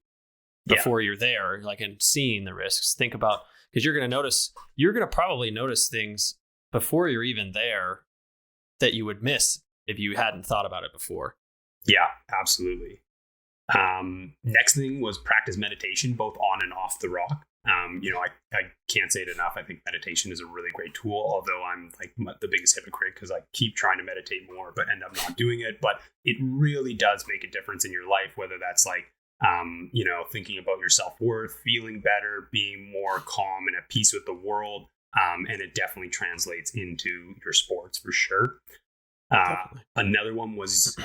before you're there, like in seeing the risks. Think about, because you're going to probably notice things before you're even there that you would miss if you hadn't thought about it before. Yeah, absolutely. Next thing was practice meditation, both on and off the rock. I can't say it enough. I think meditation is a really great tool, although I'm like the biggest hypocrite because I keep trying to meditate more, but end up not doing it. But it really does make a difference in your life, whether that's like, thinking about your self-worth, feeling better, being more calm and at peace with the world. And it definitely translates into your sports for sure. Another one was,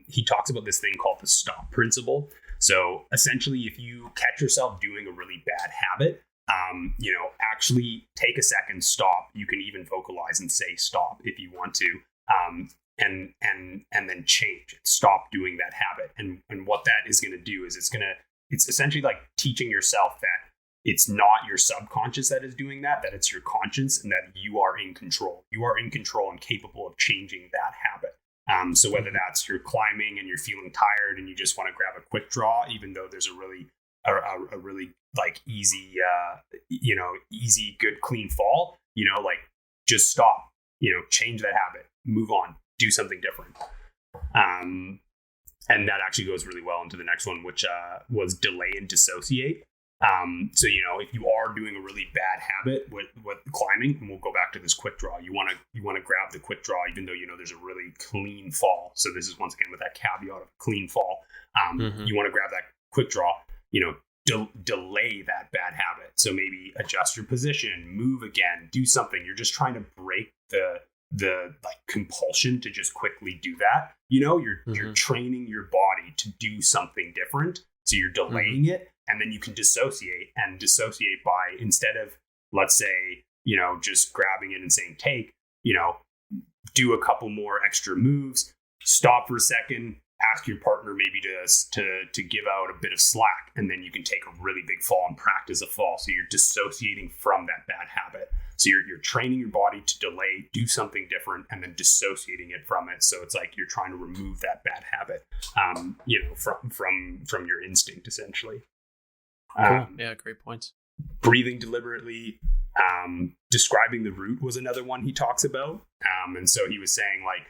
he talks about this thing called the stop principle. So essentially, if you catch yourself doing a really bad habit, actually take a second, stop. You can even vocalize and say stop if you want to, and then change it. Stop doing that habit. And what that is going to do is it's essentially like teaching yourself that it's not your subconscious that is doing that it's your conscious, and that you are in control. You are in control and capable of changing that habit. So whether that's you're climbing and you're feeling tired and you just want to grab a quick draw, even though there's a really like easy, good, clean fall, like just stop, change that habit, move on, do something different. And that actually goes really well into the next one, which was delay and dissociate. So, if you are doing a really bad habit with climbing, and we'll go back to this quick draw, you want to grab the quick draw, even though, there's a really clean fall. So this is once again with that caveat of clean fall. You want to grab that quick draw, delay that bad habit. So maybe adjust your position, move again, do something. You're just trying to break the like compulsion to just quickly do that. You're training your body to do something different. So you're delaying it. And then you can dissociate by, instead of, let's say, just grabbing it and saying, take, do a couple more extra moves, stop for a second, ask your partner maybe to give out a bit of slack, and then you can take a really big fall and practice a fall. So you're dissociating from that bad habit. So you're training your body to delay, do something different, and then dissociating it from it. So it's like you're trying to remove that bad habit, from your instinct, essentially. Cool. Yeah, great points. breathing deliberately. Describing the route was another one he talks about. And so he was saying, like,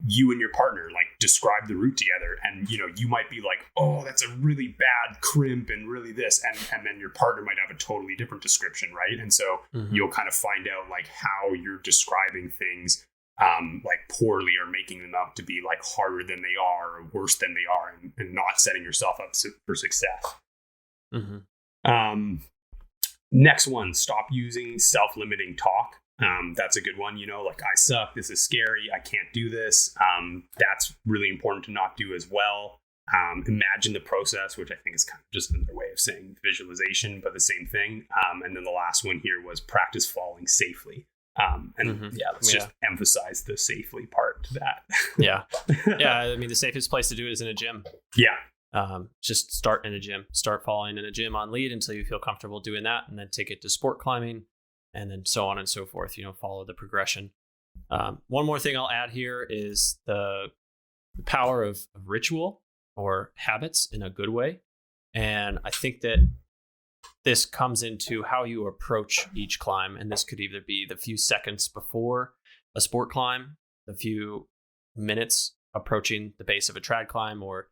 you and your partner, like, describe the route together. And, you might be like, oh, that's a really bad crimp and really this. And then your partner might have a totally different description, right? And so you'll kind of find out, like, how you're describing things, like, poorly, or making them up to be, like, harder than they are or worse than they are, and not setting yourself up for success. Next one, stop using self-limiting talk. That's a good one. Like, I suck, this is scary, I can't do this. That's really important to not do as well. Imagine the process, which I think is kind of just another way of saying visualization, but the same thing. And then the last one here was practice falling safely. Let's just emphasize the safely part to that. Yeah. I mean, the safest place to do it is in a gym. Yeah. Just start in a gym, start falling in a gym on lead until you feel comfortable doing that, and then take it to sport climbing, and then so on and so forth. Follow the progression. One more thing I'll add here is the power of ritual or habits in a good way. And I think that this comes into how you approach each climb. And this could either be the few seconds before a sport climb, the few minutes approaching the base of a trad climb, or,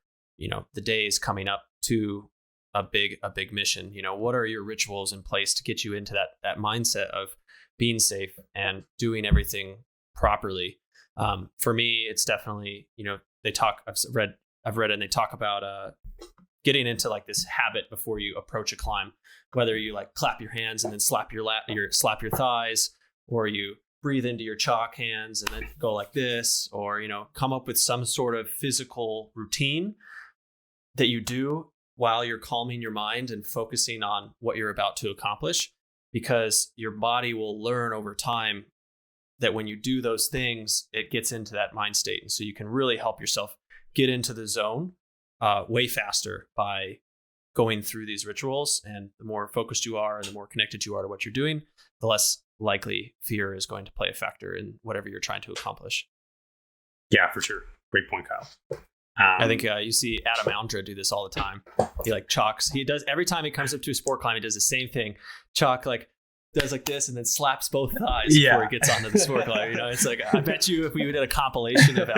the days coming up to a big mission. What are your rituals in place to get you into that mindset of being safe and doing everything properly? For me, it's definitely, I've read and they talk about getting into like this habit before you approach a climb, whether you like clap your hands and then slap your thighs, or you breathe into your chalk hands and then go like this, or, come up with some sort of physical routine that you do while you're calming your mind and focusing on what you're about to accomplish, because your body will learn over time that when you do those things, it gets into that mind state. And so you can really help yourself get into the zone way faster by going through these rituals. And the more focused you are and the more connected you are to what you're doing, the less likely fear is going to play a factor in whatever you're trying to accomplish. Yeah, for sure. Great point, Kyle. I think you see Adam Almdra do this all the time. He like chalks. He does every time he comes up to a sport climb, he does the same thing. Chalk like does like this and then slaps both thighs before he gets onto the sport climb. It's like, I bet you if we did a compilation of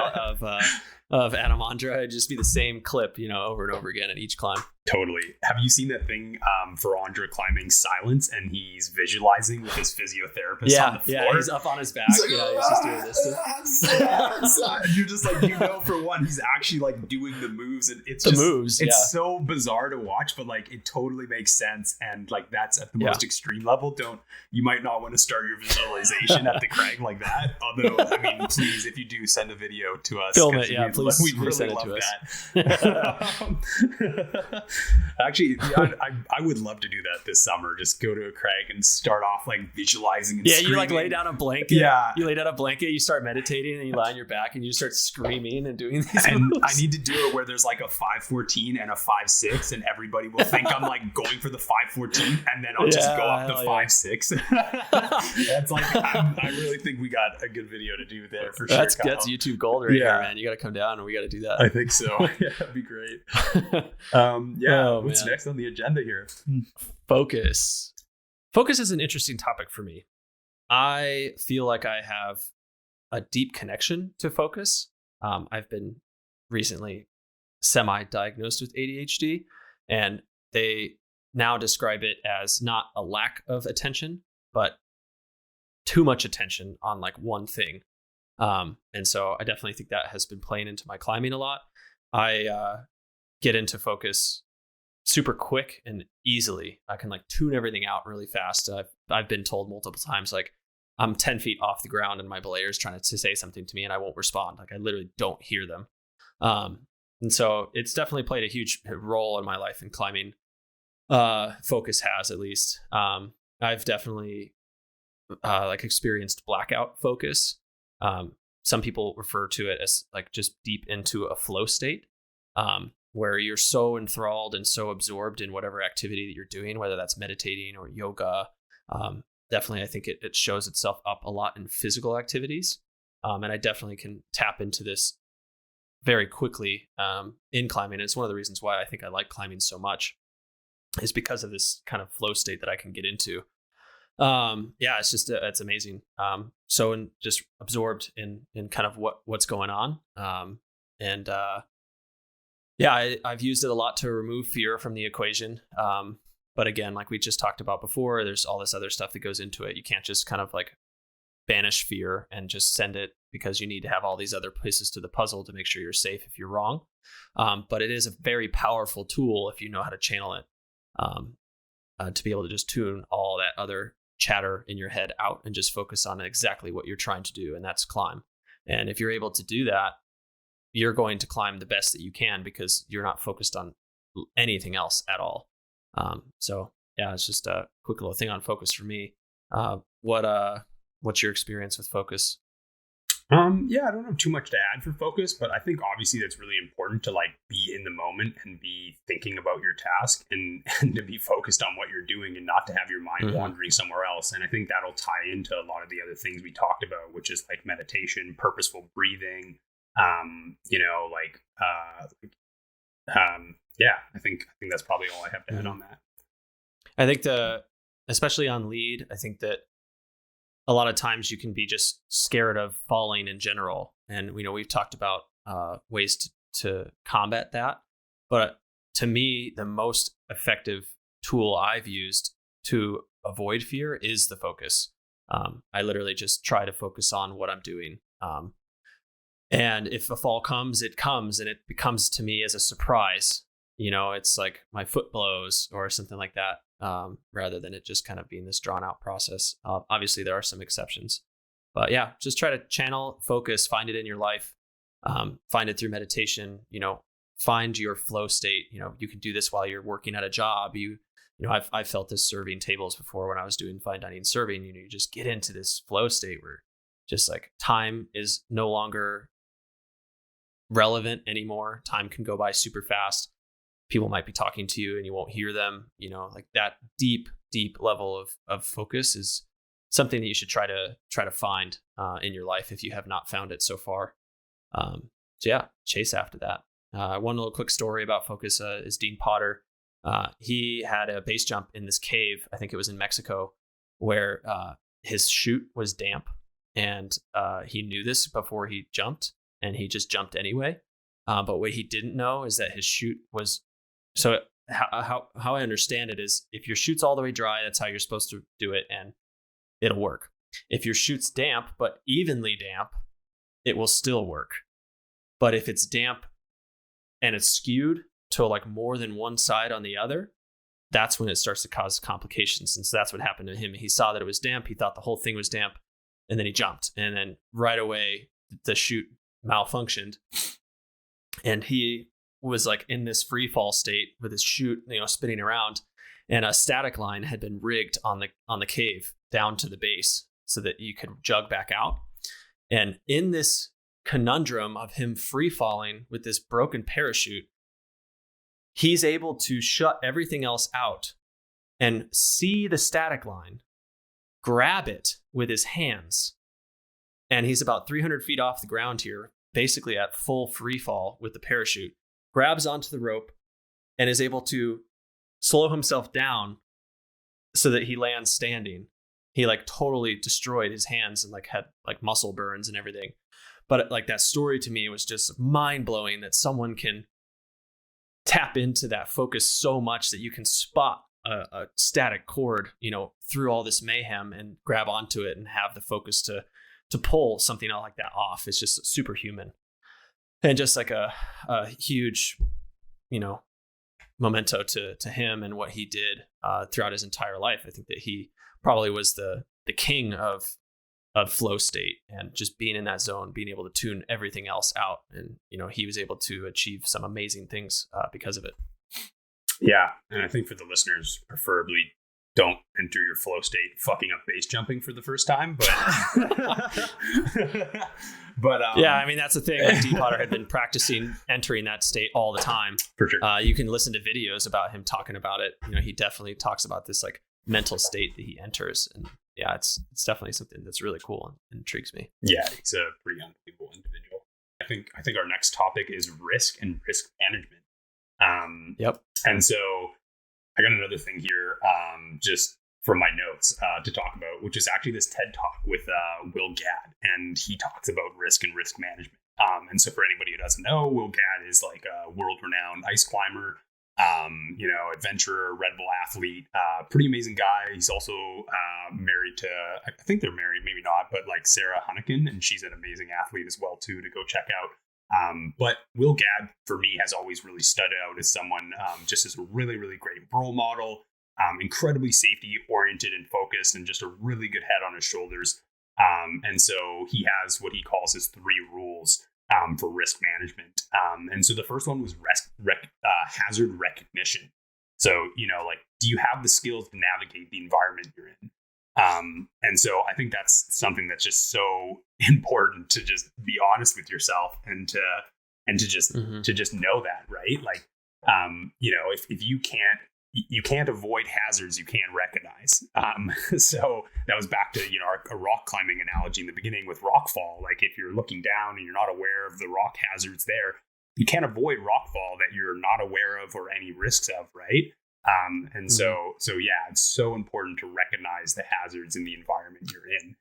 Adam Almdra, it'd just be the same clip, over and over again at each climb. Totally. Have you seen that thing for Andra climbing silence, and he's visualizing with his physiotherapist on the floor? Yeah, he's up on his back. He's just doing this. And you're just like, for one, he's actually like doing the moves, and it's so bizarre to watch, but like it totally makes sense. And like that's at the most extreme level. You might not want to start your visualization at the crag like that. Although, I mean, please, if you do, send a video to us. Film it, please. We'd really send it to us. Actually, I would love to do that this summer. Just go to a crag and start off like visualizing and screaming. You like lay down a blanket. Yeah. You lay down a blanket, you start meditating, and you lie on your back and you start screaming and doing these moves. I need to do it where there's like a 514 and a 5.6, and everybody will think I'm like going for the 514, and then I'll just go up the 5.6. That's like, I really think we got a good video to do there for sure. That's YouTube gold right here, man. You got to come down and we got to do that. I think so. Yeah, that'd be great. What's next on the agenda here? Focus. Focus is an interesting topic for me. I feel like I have a deep connection to focus. I've been recently semi-diagnosed with ADHD, and they now describe it as not a lack of attention, but too much attention on like one thing. And so I definitely think that has been playing into my climbing a lot. I get into focus super quick and easily. I can like tune everything out really fast. I've been told multiple times, like, I'm 10 feet off the ground and my belayer is trying to say something to me and I won't respond. Like, I literally don't hear them. And so it's definitely played a huge role in my life in climbing. Focus has, at least. I've definitely like experienced blackout focus. Some people refer to it as like just deep into a flow state, where you're so enthralled and so absorbed in whatever activity that you're doing, whether that's meditating or yoga. Definitely, I think it shows itself up a lot in physical activities. And I definitely can tap into this very quickly in climbing. It's one of the reasons why I think I like climbing so much. is because of this kind of flow state that I can get into. Yeah, it's just, it's amazing. So and just absorbed in kind of what's going on. And yeah, I've used it a lot to remove fear from the equation. But again, like we just talked about before, there's all this other stuff that goes into it. You can't just kind of like banish fear and just send it, because you need to have all these other pieces to the puzzle to make sure you're safe if you're wrong. But it is a very powerful tool if you know how to channel it, to be able to just tune all that other chatter in your head out and just focus on exactly what you're trying to do, and that's climb. And if you're able to do that, you're going to climb the best that you can, because you're not focused on anything else at all. So yeah, it's just a quick little thing on focus for me. What's your experience with focus? Yeah, I don't have too much to add for focus, but I think obviously that's really important to like be in the moment and be thinking about your task and to be focused on what you're doing and not to have your mind wandering somewhere else. And I think that'll tie into a lot of the other things we talked about, which is like meditation, purposeful breathing, yeah, I think that's probably all I have to add on that. I think especially on lead, I think that a lot of times you can be just scared of falling in general. And, we've talked about ways to combat that. But to me, the most effective tool I've used to avoid fear is the focus. I literally just try to focus on what I'm doing. And if a fall comes, it comes, and it becomes to me as a surprise. It's like my foot blows or something like that. Rather than it just kind of being this drawn out process. Obviously, there are some exceptions, but yeah, just try to channel focus, find it in your life, find it through meditation, find your flow state. You can do this while you're working at a job. I've felt this serving tables before when I was doing fine dining serving. You just get into this flow state where just like time is no longer relevant anymore. Time can go by super fast. People might be talking to you and you won't hear them. Like that deep level of focus is something that you should try to find in your life if you have not found it so far. So yeah, chase after that. One little quick story about focus is Dean Potter. He had a base jump in this cave. I think it was in Mexico, where his chute was damp, and he knew this before he jumped, and he just jumped anyway. But what he didn't know is that his chute was. So how I understand it is, if your chute's all the way dry, that's how you're supposed to do it, and it'll work. If your chute's damp, but evenly damp, it will still work. But if it's damp and it's skewed to like more than one side on the other, that's when it starts to cause complications. And so that's what happened to him. He saw that it was damp. He thought the whole thing was damp, and then he jumped. And then right away, the chute malfunctioned. And he was like in this free fall state with his chute, spinning around, and a static line had been rigged on the cave down to the base so that you could jug back out. And in this conundrum of him free falling with this broken parachute, he's able to shut everything else out and see the static line, grab it with his hands. And he's about 300 feet off the ground here, basically at full free fall with the parachute, grabs onto the rope and is able to slow himself down so that he lands standing. He like totally destroyed his hands and like had like muscle burns and everything. But like that story to me was just mind blowing, that someone can tap into that focus so much that you can spot a static cord, through all this mayhem and grab onto it and have the focus to pull something out like that off. It's just superhuman. And just like a huge, memento to him and what he did throughout his entire life. I think that he probably was the king of flow state, and just being in that zone, being able to tune everything else out. And, he was able to achieve some amazing things because of it. Yeah. And I think for the listeners, preferably don't enter your flow state fucking up base jumping for the first time. But yeah, I mean, that's the thing. Like, Dean Potter had been practicing entering that state all the time. For sure. You can listen to videos about him talking about it. He definitely talks about this like mental state that he enters. And yeah, it's definitely something that's really cool and intrigues me. Yeah, he's a pretty unbelievable individual. I think our next topic is risk and risk management. Yep. And so I got another thing here, just from my notes to talk about, which is actually this TED Talk with Will Gad, and he talks about risk and risk management. And so for anybody who doesn't know, Will Gad is like a world-renowned ice climber, adventurer, Red Bull athlete, pretty amazing guy. He's also married to, I think they're married, maybe not, but like Sarah Hunneken, and she's an amazing athlete as well too, to go check out. But Will Gad, for me, has always really stood out as someone just as a really, really great role model, incredibly safety oriented and focused, and just a really good head on his shoulders. And so he has what he calls his 3 rules for risk management. And so the first one was hazard recognition. So, do you have the skills to navigate the environment you're in? And so I think that's something that's just so important, to just be honest with yourself and to just know that, right? Like, if you can't avoid hazards you can't recognize. So that was back to, our rock climbing analogy in the beginning with rock fall. Like, if you're looking down and you're not aware of the rock hazards there, you can't avoid rock fall that you're not aware of or any risks of, right? So yeah, it's so important to recognize the hazards in the environment you're in.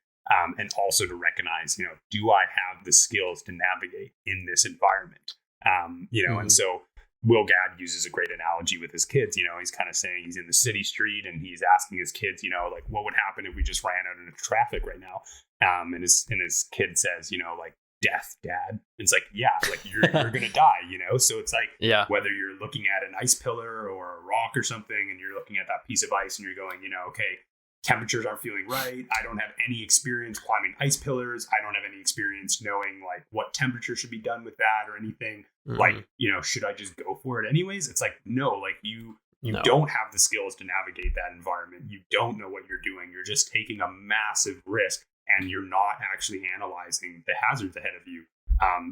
And also to recognize, do I have the skills to navigate in this environment? And so Will Gad uses a great analogy with his kids. He's kind of saying he's in the city street and he's asking his kids, like, what would happen if we just ran out into traffic right now? And his kid says, like, death, Dad. It's like, yeah, like you're going to die, So it's like, whether you're looking at an ice pillar or a rock or something, and you're looking at that piece of ice and you're going, okay, temperatures aren't feeling right. I don't have any experience climbing ice pillars. I don't have any experience knowing like what temperature should be done with that or anything. Like, should I just go for it anyways? It's like, no, like you don't have the skills to navigate that environment. You don't know what you're doing. You're just taking a massive risk and you're not actually analyzing the hazards ahead of you.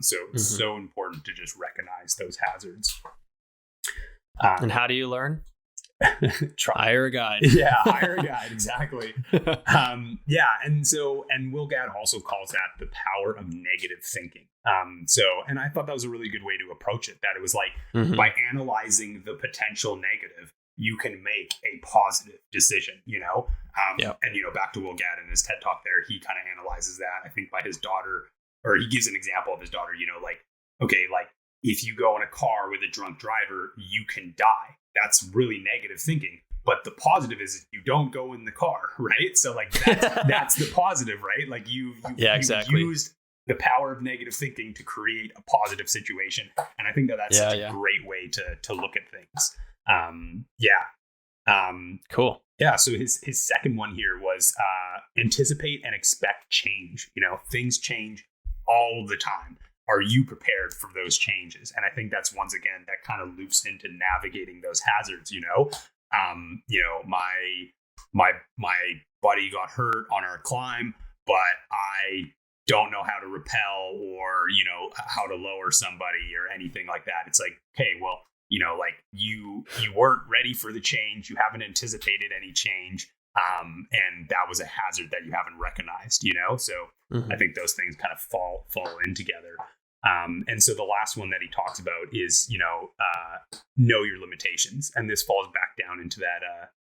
So it's so important to just recognize those hazards. And how do you learn? Hire a guide. Yeah, hire a guide. Exactly. And Will Gad also calls that the power of negative thinking. And I thought that was a really good way to approach it, that it was like, by analyzing the potential negative, you can make a positive decision, And, back to Will Gad in his TED Talk there, he kind of analyzes that, I think, by his daughter, or he gives an example of his daughter, like, okay, like if you go in a car with a drunk driver, you can die. That's really negative thinking. But the positive is you don't go in the car, right? So like that's the positive, right? Like you used the power of negative thinking to create a positive situation. And I think that's such a great way to look at things. Cool. Yeah. So his second one here was anticipate and expect change. Things change all the time. Are you prepared for those changes? And I think that's, once again, that kind of loops into navigating those hazards. My buddy got hurt on our climb, but I don't know how to rappel or, how to lower somebody or anything like that. It's like, okay, well, like you weren't ready for the change. You haven't anticipated any change. And that was a hazard that you haven't recognized, So I think those things kind of fall in together. And so the last one that he talks about is, know your limitations. And this falls back down into that,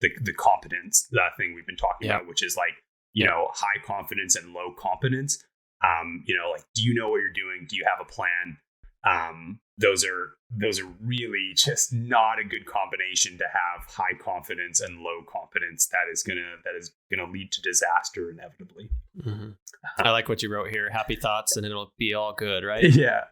the competence, thing we've been talking about, which is like, high confidence and low competence. Like, do you know what you're doing? Do you have a plan? Those are really just not a good combination to have high confidence and low competence. That is gonna lead to disaster inevitably. I like what you wrote here. Happy thoughts and it'll be all good, right? Yeah.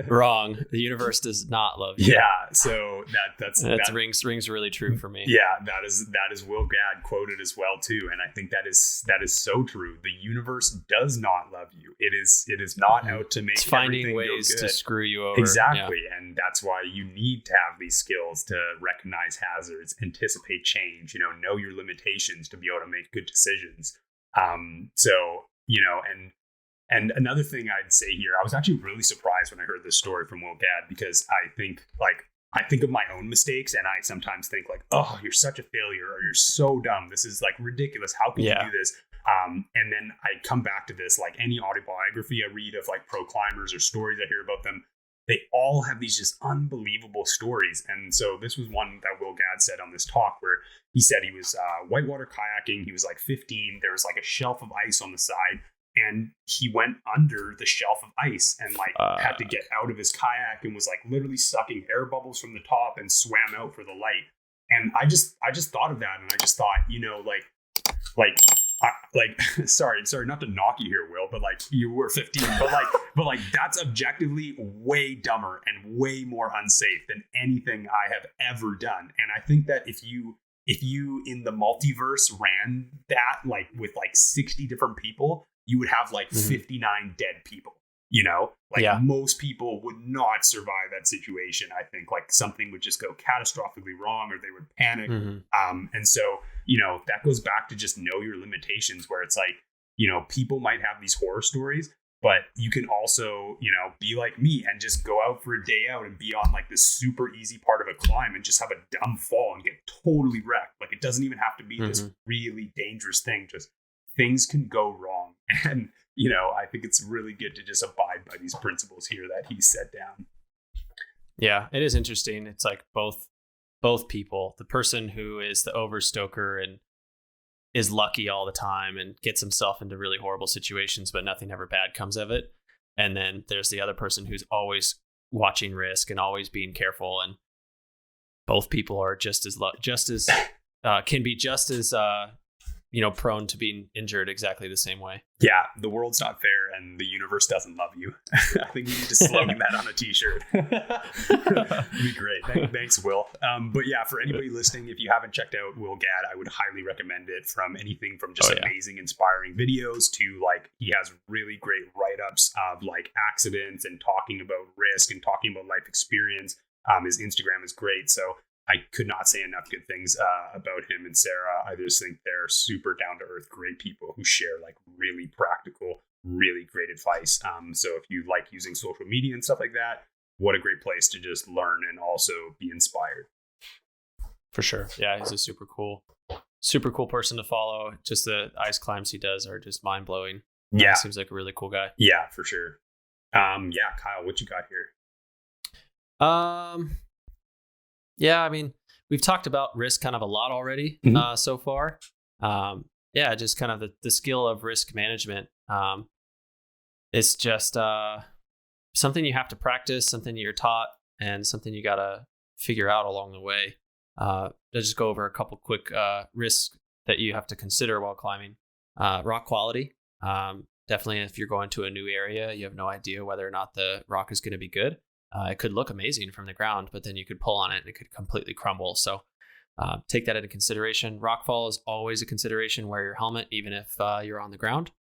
Wrong. The universe does not love you. Yeah. So that rings really true for me. Yeah, that is Will Gad quoted as well too, and I think that is so true. The universe does not love you. It is not out to make. It's finding ways to screw you over. Exactly, and that's why you need to have these skills to recognize hazards, anticipate change. Know your limitations to be able to make good decisions. And another thing I'd say here, I was actually really surprised when I heard this story from Will Gad, because I think of my own mistakes, and I sometimes think like, oh, you're such a failure, or you're so dumb. This is like ridiculous. How can you do this? And then I come back to this, like any autobiography I read of like pro climbers or stories I hear about them, they all have these just unbelievable stories. And so this was one that Will Gad said on this talk, where he said he was whitewater kayaking. He was like 15. There was like a shelf of ice on the side, and he went under the shelf of ice and like had to get out of his kayak and was like literally sucking air bubbles from the top and swam out for the light. And I just thought of that, and I just thought, you know, sorry, not to knock you here, Will, but like you were 15, but like that's objectively way dumber and way more unsafe than anything I have ever done. And I think that if you in the multiverse ran that like with like 60 different people, you would have like 59 dead people. You know, like most people would not survive that situation. I think like something would just go catastrophically wrong, or they would panic. And so, you know, that goes back to just know your limitations, where it's like, you know, people might have these horror stories, but you can also, you know, be like me and just go out for a day out and be on like this super easy part of a climb and just have a dumb fall and get totally wrecked. Like it doesn't even have to be this really dangerous thing. Just things can go wrong. And you know, I think it's really good to just abide by these principles here that he set down. Yeah, it is interesting. It's like both people, the person who is the overstoker and is lucky all the time and gets himself into really horrible situations, but nothing ever bad comes of it. And then there's the other person who's always watching risk and always being careful. And both people are can be just as you know, prone to being injured exactly the same way. Yeah, the world's not fair and the universe doesn't love you. I think we need to slogan that on a t-shirt. It'd be great. Thanks, Will. But yeah, for anybody listening, if you haven't checked out Will Gad, I would highly recommend it. From anything from just amazing, inspiring videos to like, he has really great write-ups of like accidents and talking about risk and talking about life experience. His Instagram is great. So I could not say enough good things about him and Sarah. I just think they're super down to earth, great people who share like really practical, really great advice. So if you like using social media and stuff like that, what a great place to just learn and also be inspired. For sure. Yeah, he's a super cool person to follow. Just the ice climbs he does are just mind blowing. Yeah. Seems like a really cool guy. Yeah, for sure. Yeah, Kyle, what you got here? Yeah, I mean, we've talked about risk kind of a lot already so far. Yeah, just kind of the skill of risk management. It's just something you have to practice, something you're taught, and something you got to figure out along the way. I'll just go over a couple quick risks that you have to consider while climbing. Rock quality. Definitely, if you're going to a new area, you have no idea whether or not the rock is going to be good. It could look amazing from the ground, but then you could pull on it and it could completely crumble. So take that into consideration. Rockfall is always a consideration. Wear your helmet, even if you're on the ground.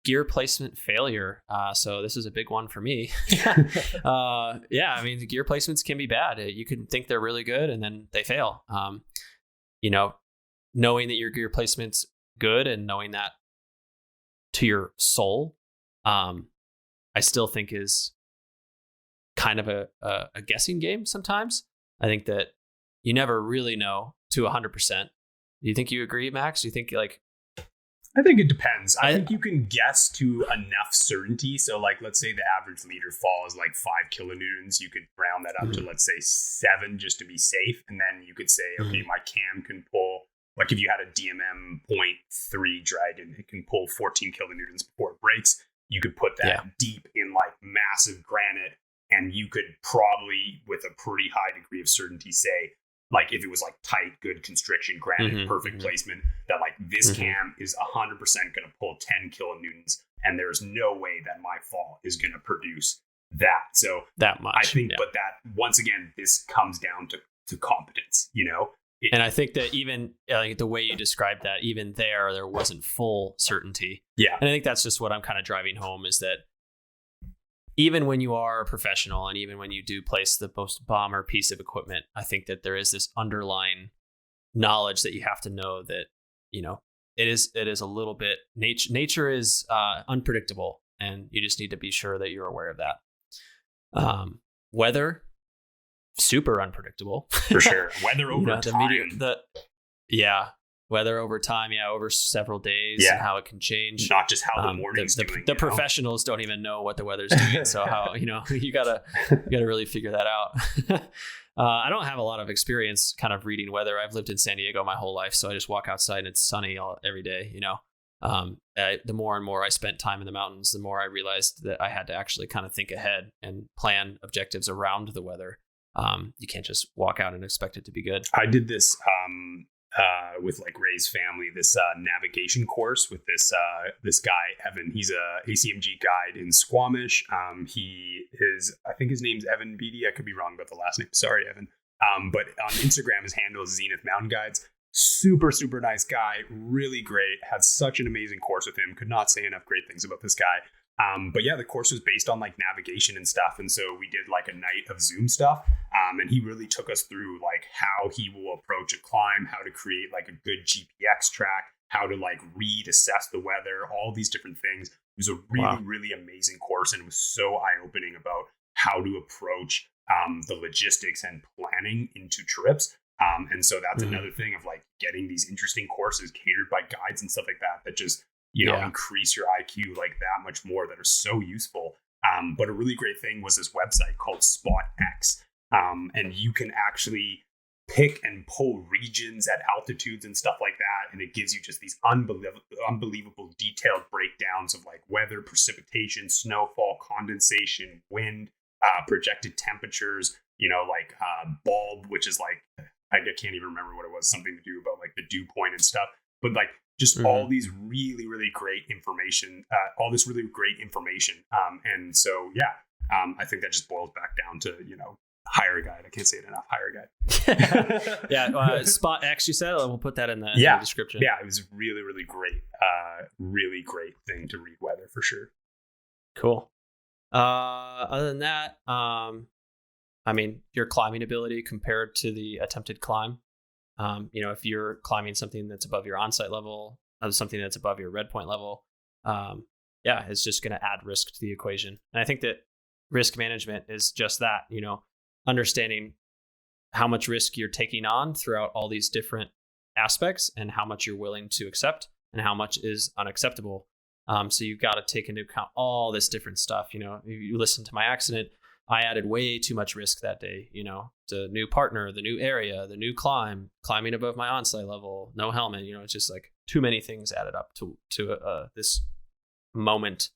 Gear placement failure. So this is a big one for me. Yeah, I mean, the gear placements can be bad. You can think they're really good and then they fail. You know, knowing that your gear placement's good and knowing that to your soul, I still think is kind of a guessing game sometimes. I think that you never really know to 100%. Do you think you agree, Max? Do you think like... I think it depends. I think you can guess to enough certainty. So like, let's say the average leader fall is like 5 kilonewtons. You could round that up to, let's say 7 just to be safe. And then you could say, okay, my cam can pull, like if you had a DMM 0.3 Dragon, it can pull 14 kilonewtons before it breaks. You could put that deep in like massive granite. And you could probably, with a pretty high degree of certainty, say, like, if it was like tight, good constriction, granite, perfect placement, that like this cam is 100% going to pull 10 kilonewtons. And there's no way that my fall is going to produce that. So that much. I think, but that, once again, this comes down to competence, you know? And I think that even like the way you described that, even there wasn't full certainty. Yeah. And I think that's just what I'm kind of driving home is that even when you are a professional and even when you do place the most bomber piece of equipment, I think that there is this underlying knowledge that you have to know that, you know, it is a little bit nature is unpredictable, and you just need to be sure that you're aware of that. Weather, super unpredictable. For sure. Weather over time. weather over time, over several days, and how it can change. Not just how the morning's doing. The professionals don't even know what the weather's doing, so how you gotta really figure that out. I don't have a lot of experience kind of reading weather. I've lived in San Diego my whole life, so I just walk outside and it's sunny every day. The more and more I spent time in the mountains, the more I realized that I had to actually kind of think ahead and plan objectives around the weather. You can't just walk out and expect it to be good. I did this with like Ray's family, this navigation course with this guy, Evan. He's a ACMG guide in Squamish. I think his name's Evan Beatty. I could be wrong about the last name. Sorry, Evan. But on Instagram, his handle is Zenith Mountain Guides. Super, super nice guy. Really great. Had such an amazing course with him. Could not say enough great things about this guy. But yeah, the course was based on like navigation and stuff. And so we did like a night of Zoom stuff. And he really took us through like how he will approach a climb, how to create like a good GPX track, how to like read, assess the weather, all these different things. It was a really, really amazing course. And it was so eye-opening about how to approach the logistics and planning into trips. And so that's another thing of like getting these interesting courses catered by guides and stuff like that just, increase your IQ like that much more, that are so useful. But a really great thing was this website called SpotX. And you can actually pick and pull regions at altitudes and stuff like that. And it gives you just these unbelievable detailed breakdowns of like weather, precipitation, snowfall, condensation, wind, projected temperatures, bulb, which is like, I can't even remember what it was, something to do about like the dew point and stuff. But like just all these really, really great information, And so, I think that just boils back down to, hire a guide. I can't say it enough. Hire a guide. Spot X, you said? We'll put that in the description. Yeah, it was really, really great. Really great thing to read weather for sure. Cool. Other than that, your climbing ability compared to the attempted climb. If you're climbing something that's above your on-site level, something that's above your red point level, it's just going to add risk to the equation. And I think that risk management is just that, understanding how much risk you're taking on throughout all these different aspects and how much you're willing to accept and how much is unacceptable. So you've got to take into account all this different stuff. You listen to my accident, I added way too much risk that day, the new partner, the new area, the new climbing above my on-site level, no helmet, it's just like too many things added up to this moment.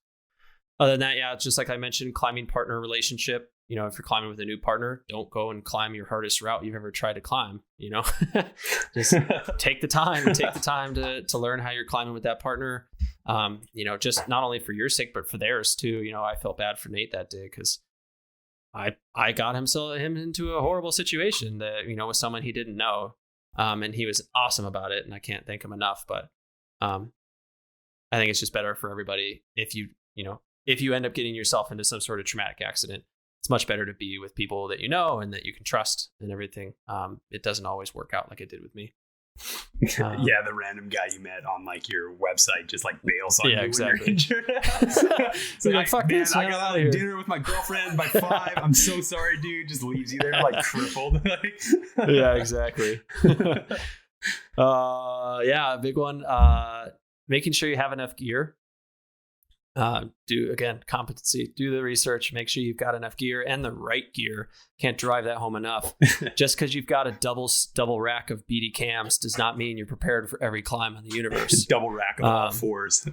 Other than that, it's just like I mentioned, climbing partner relationship. If you're climbing with a new partner, don't go and climb your hardest route you've ever tried to climb, just take the time to learn how you're climbing with that partner. Just not only for your sake, but for theirs too. I felt bad for Nate that day because I got him into a horrible situation that, with someone he didn't know. And he was awesome about it. And I can't thank him enough, but I think it's just better for everybody. If you end up getting yourself into some sort of traumatic accident, it's much better to be with people that and that you can trust and everything. It doesn't always work out like it did with me. The random guy you met on like your website just like bails on you exactly. when you're injured. So like, fuck this, I got out of dinner with my girlfriend by 5. I'm so sorry, dude. Just leaves you there like crippled. Yeah, exactly. A big one. Making sure you have enough gear. Do competency, do the research, make sure you've got enough gear and the right gear. Can't drive that home enough. Just because you've got a double rack of BD cams does not mean you're prepared for every climb in the universe. Double rack of all fours.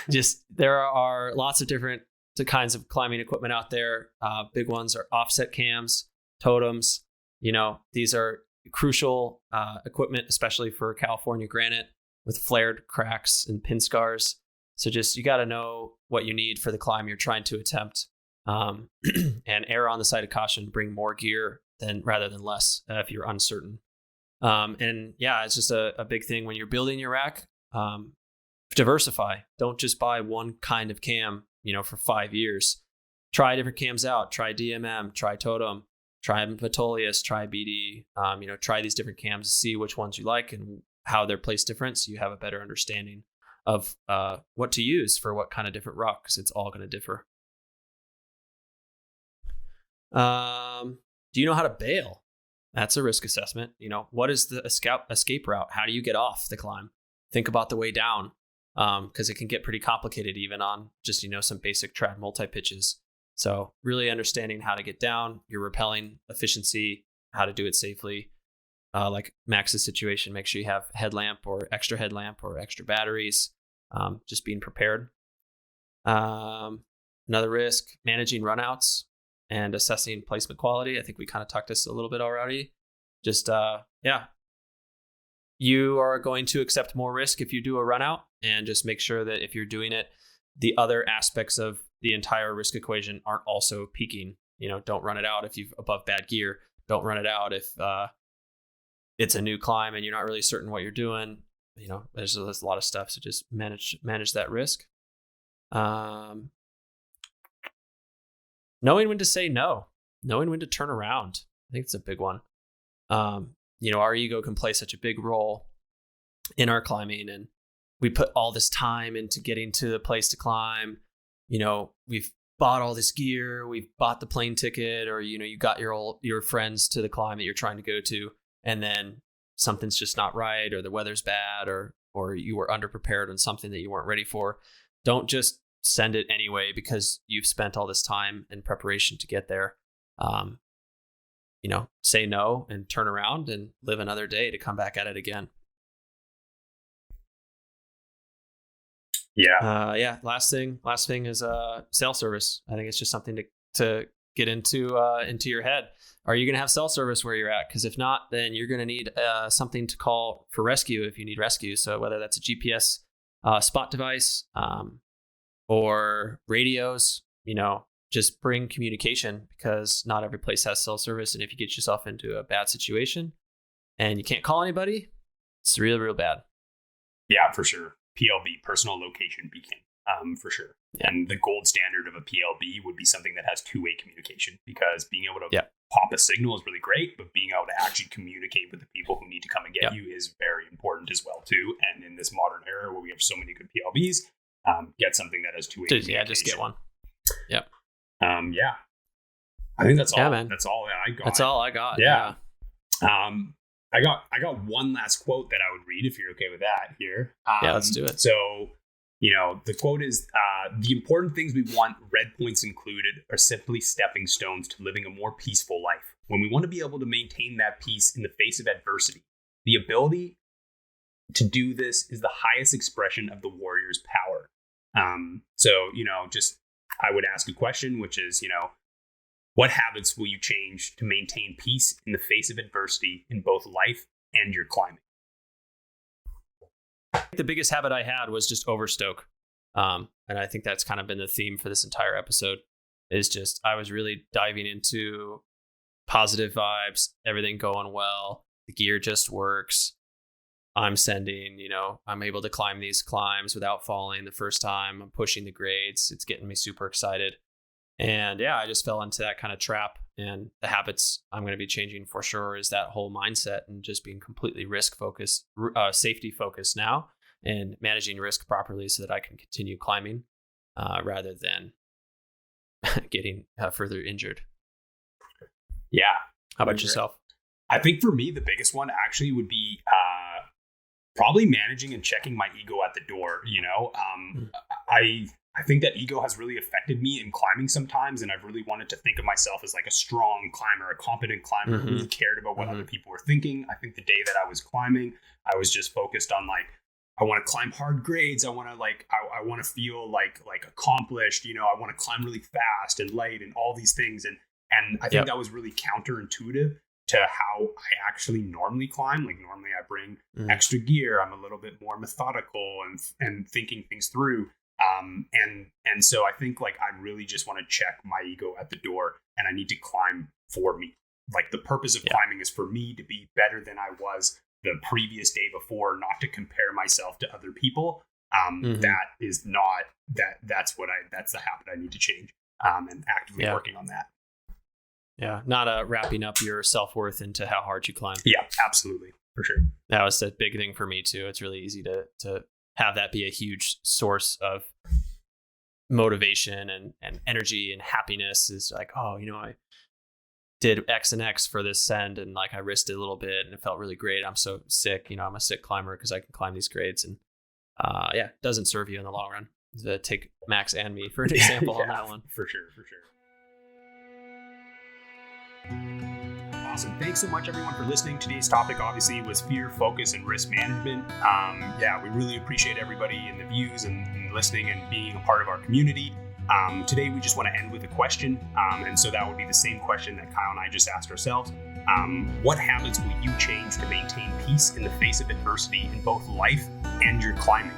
Just there are lots of different kinds of climbing equipment out there. Big ones are offset cams, totems. These are crucial equipment, especially for California granite, with flared cracks and pin scars. So just, you got to know what you need for the climb you're trying to attempt, and err on the side of caution. Bring more gear rather than less if you're uncertain. It's just a big thing when you're building your rack. Diversify. Don't just buy one kind of cam, for 5 years. Try different cams out. Try DMM, try Totem, try Vitolius, try BD. Try these different cams to see which ones you like and how they're placed different, so you have a better understanding of what to use for what kind of different rock, because it's all going to differ. Do you know how to bail? That's a risk assessment. What is the escape route? How do you get off the climb? Think about the way down, because it can get pretty complicated even on just, some basic trad multi-pitches. So really understanding how to get down, your rappelling efficiency, how to do it safely. Like Max's situation, make sure you have headlamp or extra batteries, just being prepared. Another risk, managing runouts and assessing placement quality. I think we kind of talked this a little bit already. Just, you are going to accept more risk if you do a run out, and just make sure that if you're doing it, the other aspects of the entire risk equation aren't also peaking. Don't run it out if you've above bad gear. Don't run it out if it's a new climb and you're not really certain what you're doing. There's a lot of stuff. So just manage that risk. Knowing when to say no, knowing when to turn around. I think it's a big one. Our ego can play such a big role in our climbing, and we put all this time into getting to the place to climb. We've bought all this gear, we've bought the plane ticket, or, you got your friends to the climb that you're trying to go to, and then something's just not right, or the weather's bad, or you were underprepared on something that you weren't ready for. Don't just send it anyway because you've spent all this time in preparation to get there. Say no and turn around and live another day to come back at it again. Yeah. Last thing is cell service. I think it's just something to get into your head. Are you going to have cell service where you're at? Because if not, then you're going to need something to call for rescue if you need rescue. So whether that's a GPS spot device or radios, just bring communication, because not every place has cell service. And if you get yourself into a bad situation and you can't call anybody, it's real, real bad. Yeah, for sure. PLB, personal location beacon, for sure. Yeah. And the gold standard of a PLB would be something that has two-way communication, because being able to pop a signal is really great, but being able to actually communicate with the people who need to come and get you is very important as well too. And in this modern era where we have so many good PLBs, get something that has two-way communication. Yeah, just get one. Yep. I think that's all. Yeah, man. That's all I got. That's all I got. Yeah. I got one last quote that I would read if you're okay with that here. Let's do it. So, the quote is, the important things we want, red points included, are simply stepping stones to living a more peaceful life. When we want to be able to maintain that peace in the face of adversity, the ability to do this is the highest expression of the warrior's power. I would ask a question, which is, what habits will you change to maintain peace in the face of adversity in both life and your climbing? The biggest habit I had was just overstoke. And I think that's kind of been the theme for this entire episode, is just, I was really diving into positive vibes, everything going well. The gear just works. I'm I'm able to climb these climbs without falling the first time. I'm pushing the grades. It's getting me super excited. And I just fell into that kind of trap. And the habits I'm going to be changing for sure is that whole mindset, and just being completely risk focused, safety focused now, and managing risk properly so that I can continue climbing rather than getting further injured. Yeah. How about yourself? I think for me, the biggest one actually would be probably managing and checking my ego at the door. I think that ego has really affected me in climbing sometimes, and I've really wanted to think of myself as like a strong climber, a competent climber who really cared about what other people were thinking. I think the day that I was climbing, I was just focused on I want to climb hard grades. I want to I want to feel like accomplished. I want to climb really fast and light and all these things. And I think that was really counterintuitive to how I actually normally climb. Like normally I bring extra gear. I'm a little bit more methodical and thinking things through. And so I think I really just want to check my ego at the door, and I need to climb for me. Like the purpose of climbing is for me to be better than I was the previous day before, not to compare myself to other people. That is not that's the habit I need to change. And actively working on that. Yeah. Not wrapping up your self-worth into how hard you climb. Yeah, absolutely. For sure. That was a big thing for me too. It's really easy to have that be a huge source of motivation and energy and happiness. Is like, did X and X for this send, and like I risked it a little bit and it felt really great. I'm so sick, I'm a sick climber because I can climb these grades, and it doesn't serve you in the long run. To take Max and me for an example on that one. For sure. Awesome. Thanks so much, everyone, for listening. Today's topic, obviously, was fear, focus, and risk management. We really appreciate everybody and the views and listening and being a part of our community. Today, we just want to end with a question. And so that would be the same question that Kyle and I just asked ourselves. What habits will you change to maintain peace in the face of adversity in both life and your climbing?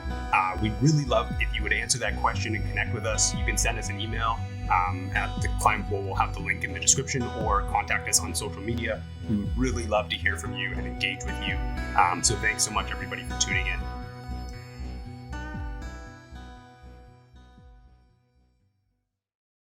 We'd really love if you would answer that question and connect with us. You can send us an email at the Climb Pool. We'll have the link in the description, or contact us on social media. We would really love to hear from you and engage with you. So thanks so much, everybody, for tuning in.